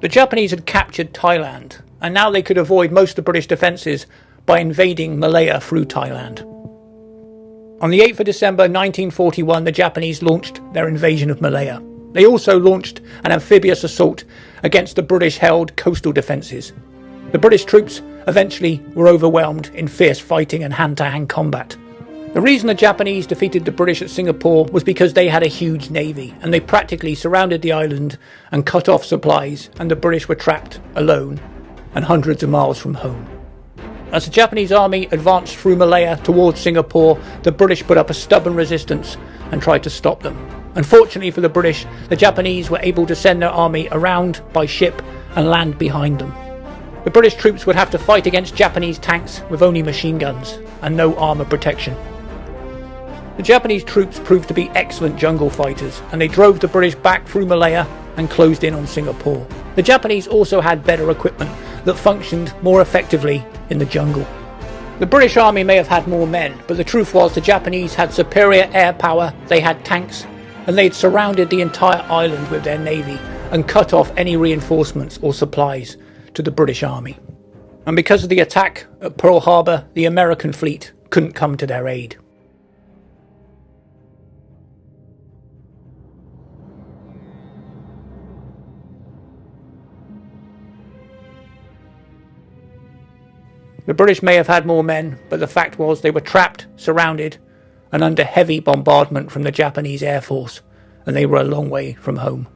The Japanese had captured Thailand, and now they could avoid most of the British defences by invading Malaya through Thailand. On the 8th of December 1941, the Japanese launched their invasion of Malaya. They also launched an amphibious assault against the British-held coastal defences. The British troops eventually were overwhelmed in fierce fighting and hand-to-hand combat. The reason the Japanese defeated the British at Singapore was because they had a huge navy, and they practically surrounded the island and cut off supplies, and the British were trapped alone and hundreds of miles from home. As the Japanese army advanced through Malaya towards Singapore, the British put up a stubborn resistance and tried to stop them. Unfortunately for the British, the Japanese were able to send their army around by ship and land behind them. The British troops would have to fight against Japanese tanks with only machine guns and no armour protection. The Japanese troops proved to be excellent jungle fighters, and they drove the British back through Malaya and closed in on Singapore. The Japanese also had better equipment that functioned more effectively in the jungle. The British army may have had more men, but the truth was the Japanese had superior air power, they had tanks, and they'd surrounded the entire island with their navy and cut off any reinforcements or supplies to the British army. And because of the attack at Pearl Harbor, the American fleet couldn't come to their aid. The British may have had more men, but the fact was they were trapped, surrounded, and under heavy bombardment from the Japanese Air Force, and they were a long way from home.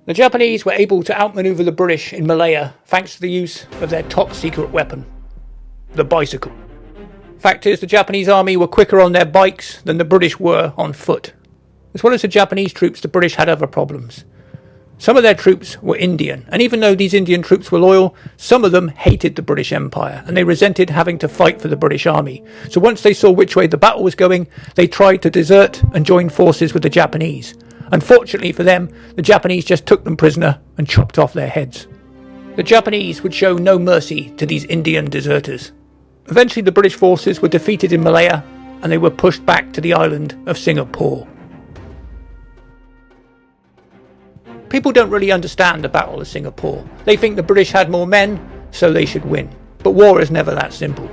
The Japanese were able to outmaneuver the British in Malaya thanks to the use of their top secret weapon, the bicycle. Fact is, the Japanese army were quicker on their bikes than the British were on foot. As well as the Japanese troops, the British had other problems. Some of their troops were Indian, and even though these Indian troops were loyal, some of them hated the British Empire, and they resented having to fight for the British army. So once they saw which way the battle was going, they tried to desert and join forces with the Japanese. Unfortunately for them, the Japanese just took them prisoner and chopped off their heads. The Japanese would show no mercy to these Indian deserters. Eventually the British forces were defeated in Malaya, and they were pushed back to the island of Singapore. People don't really understand the Battle of Singapore. They think the British had more men, so they should win. But war is never that simple.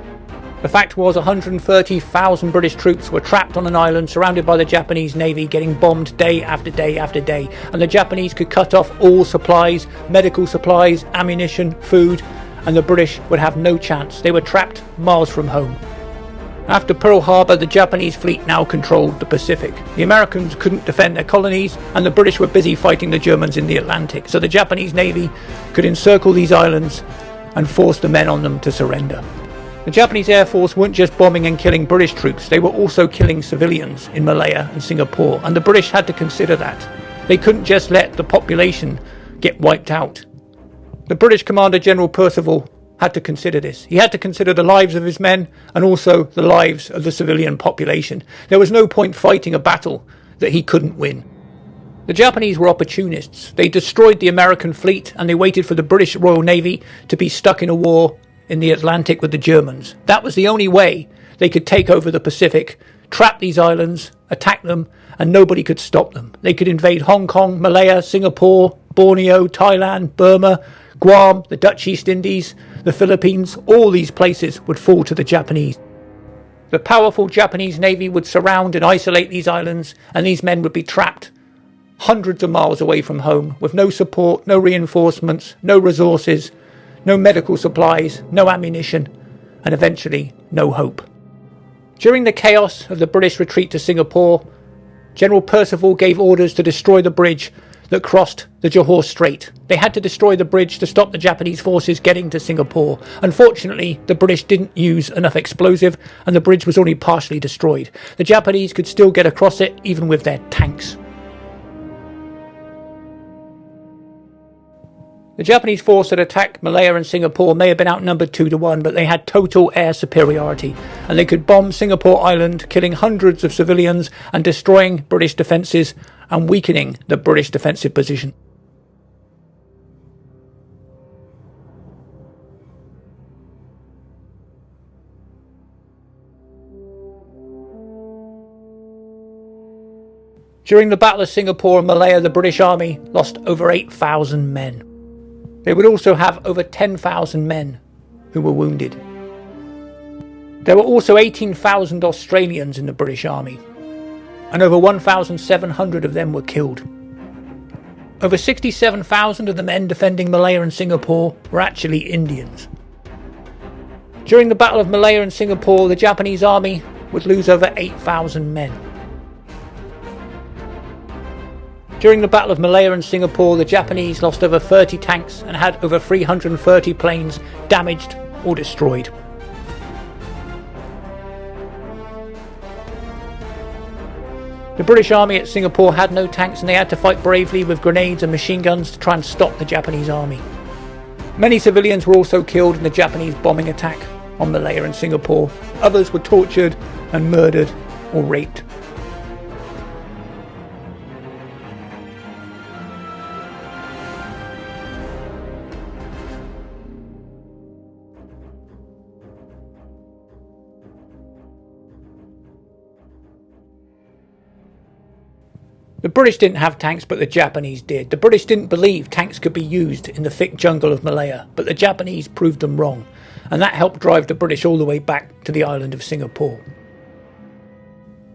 The fact was 130,000 British troops were trapped on an island surrounded by the Japanese Navy, getting bombed day after day after day, and the Japanese could cut off all supplies, medical supplies, ammunition, food, and the British would have no chance. They were trapped miles from home. After Pearl Harbor, the Japanese fleet now controlled the Pacific. The Americans couldn't defend their colonies, and the British were busy fighting the Germans in the Atlantic, so the Japanese Navy could encircle these islands and force the men on them to surrender. The Japanese Air Force weren't just bombing and killing British troops, they were also killing civilians in Malaya and Singapore, and the British had to consider that. They couldn't just let the population get wiped out. The British Commander General Percival had to consider this. He had to consider the lives of his men and also the lives of the civilian population. There was no point fighting a battle that he couldn't win. The Japanese were opportunists. They destroyed the American fleet and they waited for the British Royal Navy to be stuck in a war in the Atlantic with the Germans. That was the only way they could take over the Pacific, trap these islands, attack them, and nobody could stop them. They could invade Hong Kong, Malaya, Singapore, Borneo, Thailand, Burma, Guam, the Dutch East Indies, the Philippines. All these places would fall to the Japanese. The powerful Japanese Navy would surround and isolate these islands, and these men would be trapped hundreds of miles away from home with no support, no reinforcements, no resources, no medical supplies, no ammunition, and eventually no hope. During the chaos of the British retreat to Singapore, General Percival gave orders to destroy the bridge that crossed the Johor Strait. They had to destroy the bridge to stop the Japanese forces getting to Singapore. Unfortunately, the British didn't use enough explosive and the bridge was only partially destroyed. The Japanese could still get across it even with their tanks. The Japanese force that attacked Malaya and Singapore may have been outnumbered 2-1, but they had total air superiority, and they could bomb Singapore Island, killing hundreds of civilians and destroying British defences and weakening the British defensive position. During the Battle of Singapore and Malaya, the British Army lost over 8,000 men. They would also have over 10,000 men who were wounded. There were also 18,000 Australians in the British Army, and over 1,700 of them were killed. Over 67,000 of the men defending Malaya and Singapore were actually Indians. During the Battle of Malaya and Singapore, the Japanese army would lose over 8,000 men. During the Battle of Malaya and Singapore, the Japanese lost over 30 tanks and had over 330 planes damaged or destroyed. The British Army at Singapore had no tanks and they had to fight bravely with grenades and machine guns to try and stop the Japanese army. Many civilians were also killed in the Japanese bombing attack on Malaya and Singapore. Others were tortured and murdered or raped. The British didn't have tanks, but the Japanese did. The British didn't believe tanks could be used in the thick jungle of Malaya, but the Japanese proved them wrong, and that helped drive the British all the way back to the island of Singapore.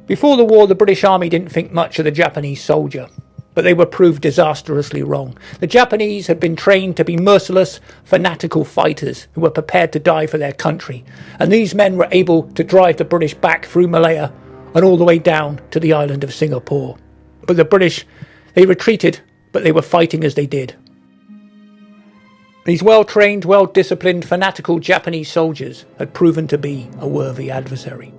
Before the war, the British Army didn't think much of the Japanese soldier, but they were proved disastrously wrong. The Japanese had been trained to be merciless, fanatical fighters who were prepared to die for their country, and these men were able to drive the British back through Malaya and all the way down to the island of Singapore. But the British, they retreated but they were fighting as they did. These well-trained, well-disciplined, fanatical Japanese soldiers had proven to be a worthy adversary.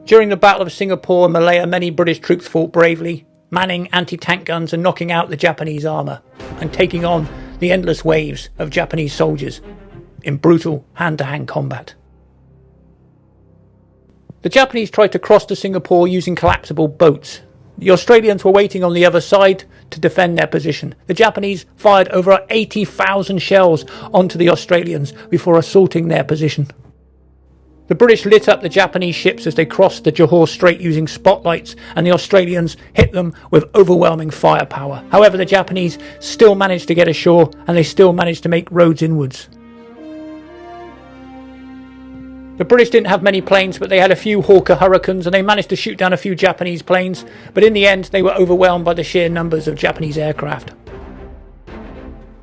During the Battle of Singapore and Malaya, many British troops fought bravely, manning anti-tank guns and knocking out the Japanese armour, and taking on the endless waves of Japanese soldiers in brutal hand-to-hand combat. The Japanese tried to cross to Singapore using collapsible boats. The Australians were waiting on the other side to defend their position. The Japanese fired over 80,000 shells onto the Australians before assaulting their position. The British lit up the Japanese ships as they crossed the Johor Strait using spotlights, and the Australians hit them with overwhelming firepower. However, the Japanese still managed to get ashore, and they still managed to make roads inwards. The British didn't have many planes, but they had a few Hawker Hurricanes, and they managed to shoot down a few Japanese planes, but in the end they were overwhelmed by the sheer numbers of Japanese aircraft.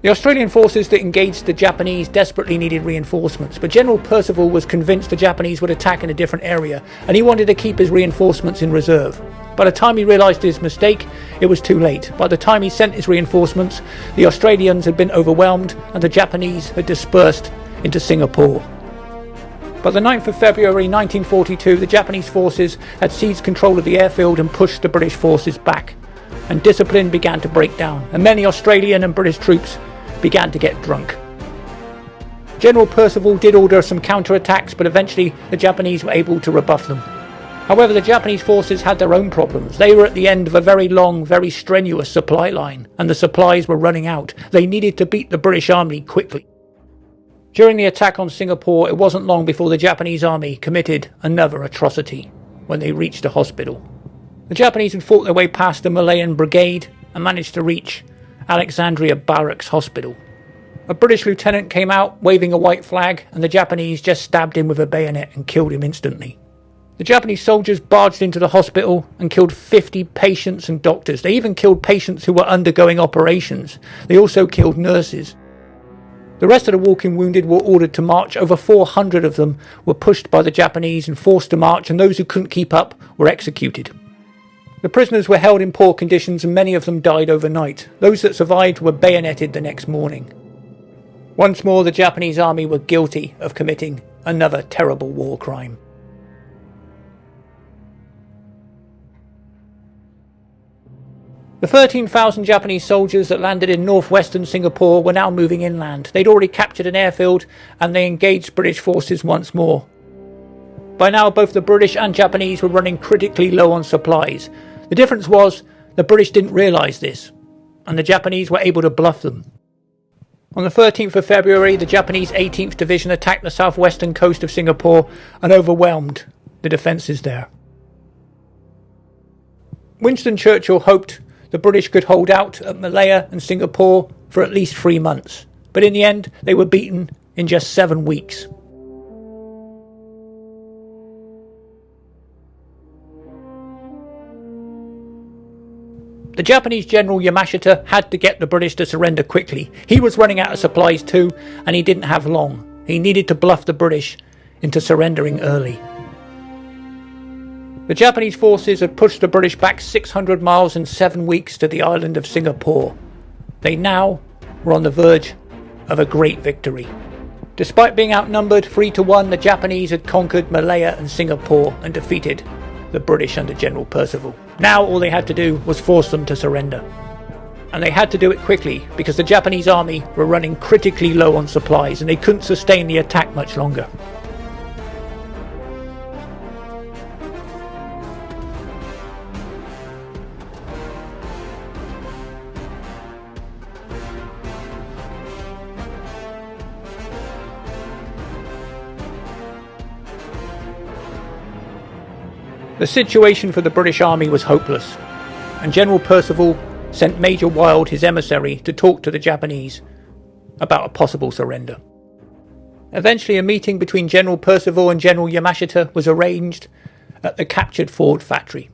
The Australian forces that engaged the Japanese desperately needed reinforcements, but General Percival was convinced the Japanese would attack in a different area, and he wanted to keep his reinforcements in reserve. By the time he realised his mistake, it was too late. By the time he sent his reinforcements, the Australians had been overwhelmed and the Japanese had dispersed into Singapore. By the 9th of February 1942, the Japanese forces had seized control of the airfield and pushed the British forces back, and discipline began to break down, and many Australian and British troops began to get drunk. General Percival did order some counterattacks, but eventually the Japanese were able to rebuff them. However, the Japanese forces had their own problems. They were at the end of a very long, very strenuous supply line, and the supplies were running out. They needed to beat the British Army quickly. During the attack on Singapore, it wasn't long before the Japanese Army committed another atrocity when they reached a hospital. The Japanese had fought their way past the Malayan Brigade and managed to reach Alexandria Barracks Hospital. A British lieutenant came out waving a white flag, and the Japanese just stabbed him with a bayonet and killed him instantly. The Japanese soldiers barged into the hospital and killed 50 patients and doctors. They even killed patients who were undergoing operations. They also killed nurses. The rest of the walking wounded were ordered to march. Over 400 of them were pushed by the Japanese and forced to march, and those who couldn't keep up were executed. The prisoners were held in poor conditions, and many of them died overnight. Those that survived were bayoneted the next morning. Once more, the Japanese army were guilty of committing another terrible war crime. The 13,000 Japanese soldiers that landed in northwestern Singapore were now moving inland. They'd already captured an airfield, and they engaged British forces once more. By now, both the British and Japanese were running critically low on supplies. The difference was, the British didn't realise this, and the Japanese were able to bluff them. On the 13th of February, the Japanese 18th Division attacked the southwestern coast of Singapore and overwhelmed the defences there. Winston Churchill hoped the British could hold out at Malaya and Singapore for at least 3 months, but in the end they were beaten in just 7 weeks. The Japanese General Yamashita had to get the British to surrender quickly. He was running out of supplies too, and he didn't have long. He needed to bluff the British into surrendering early. The Japanese forces had pushed the British back 600 miles in 7 weeks to the island of Singapore. They now were on the verge of a great victory. Despite being outnumbered 3-1, the Japanese had conquered Malaya and Singapore and defeated the British under General Percival. Now all they had to do was force them to surrender. And they had to do it quickly because the Japanese army were running critically low on supplies and they couldn't sustain the attack much longer. The situation for the British Army was hopeless, and General Percival sent Major Wild, his emissary, to talk to the Japanese about a possible surrender. Eventually a meeting between General Percival and General Yamashita was arranged at the captured Ford factory.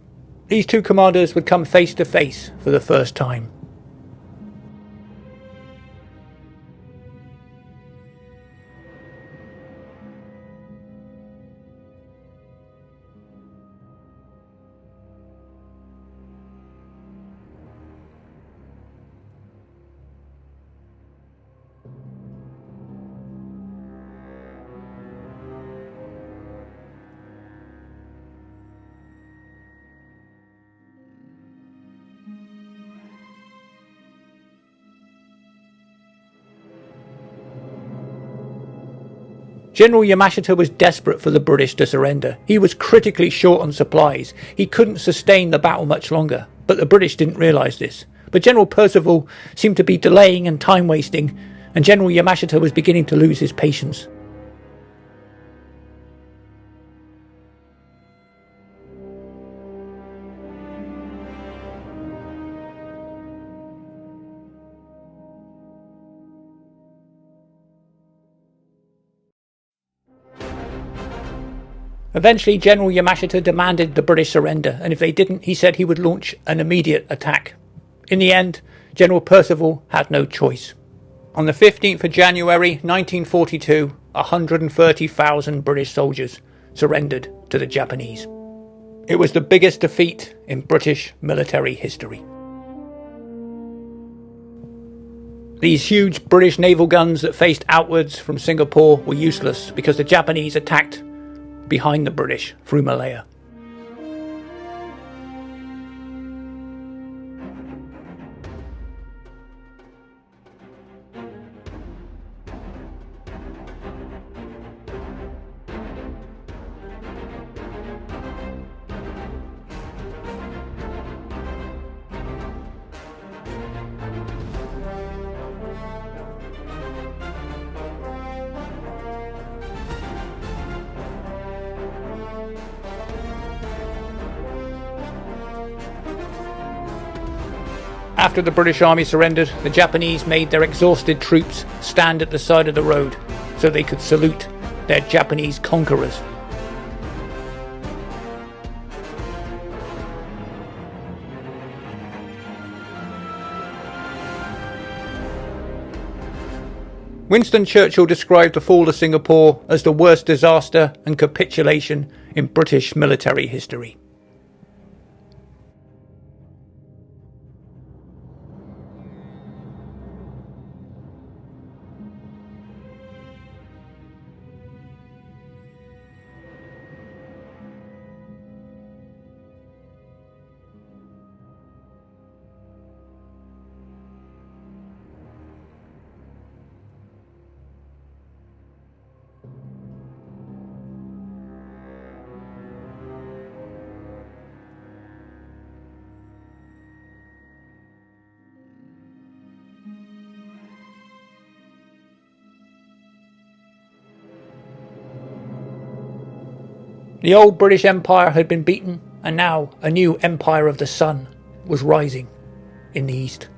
These two commanders would come face to face for the first time. General Yamashita was desperate for the British to surrender. He was critically short on supplies. He couldn't sustain the battle much longer, but the British didn't realise this. But General Percival seemed to be delaying and time wasting, and General Yamashita was beginning to lose his patience. Eventually, General Yamashita demanded the British surrender, and if they didn't, he said he would launch an immediate attack. In the end, General Percival had no choice. On the 15th of January 1942, 130,000 British soldiers surrendered to the Japanese. It was the biggest defeat in British military history. These huge British naval guns that faced outwards from Singapore were useless because the Japanese attacked behind the British through Malaya. After the British army surrendered, the Japanese made their exhausted troops stand at the side of the road so they could salute their Japanese conquerors. Winston Churchill described the fall of Singapore as the worst disaster and capitulation in British military history. The old British Empire had been beaten, and now a new Empire of the Sun was rising in the east.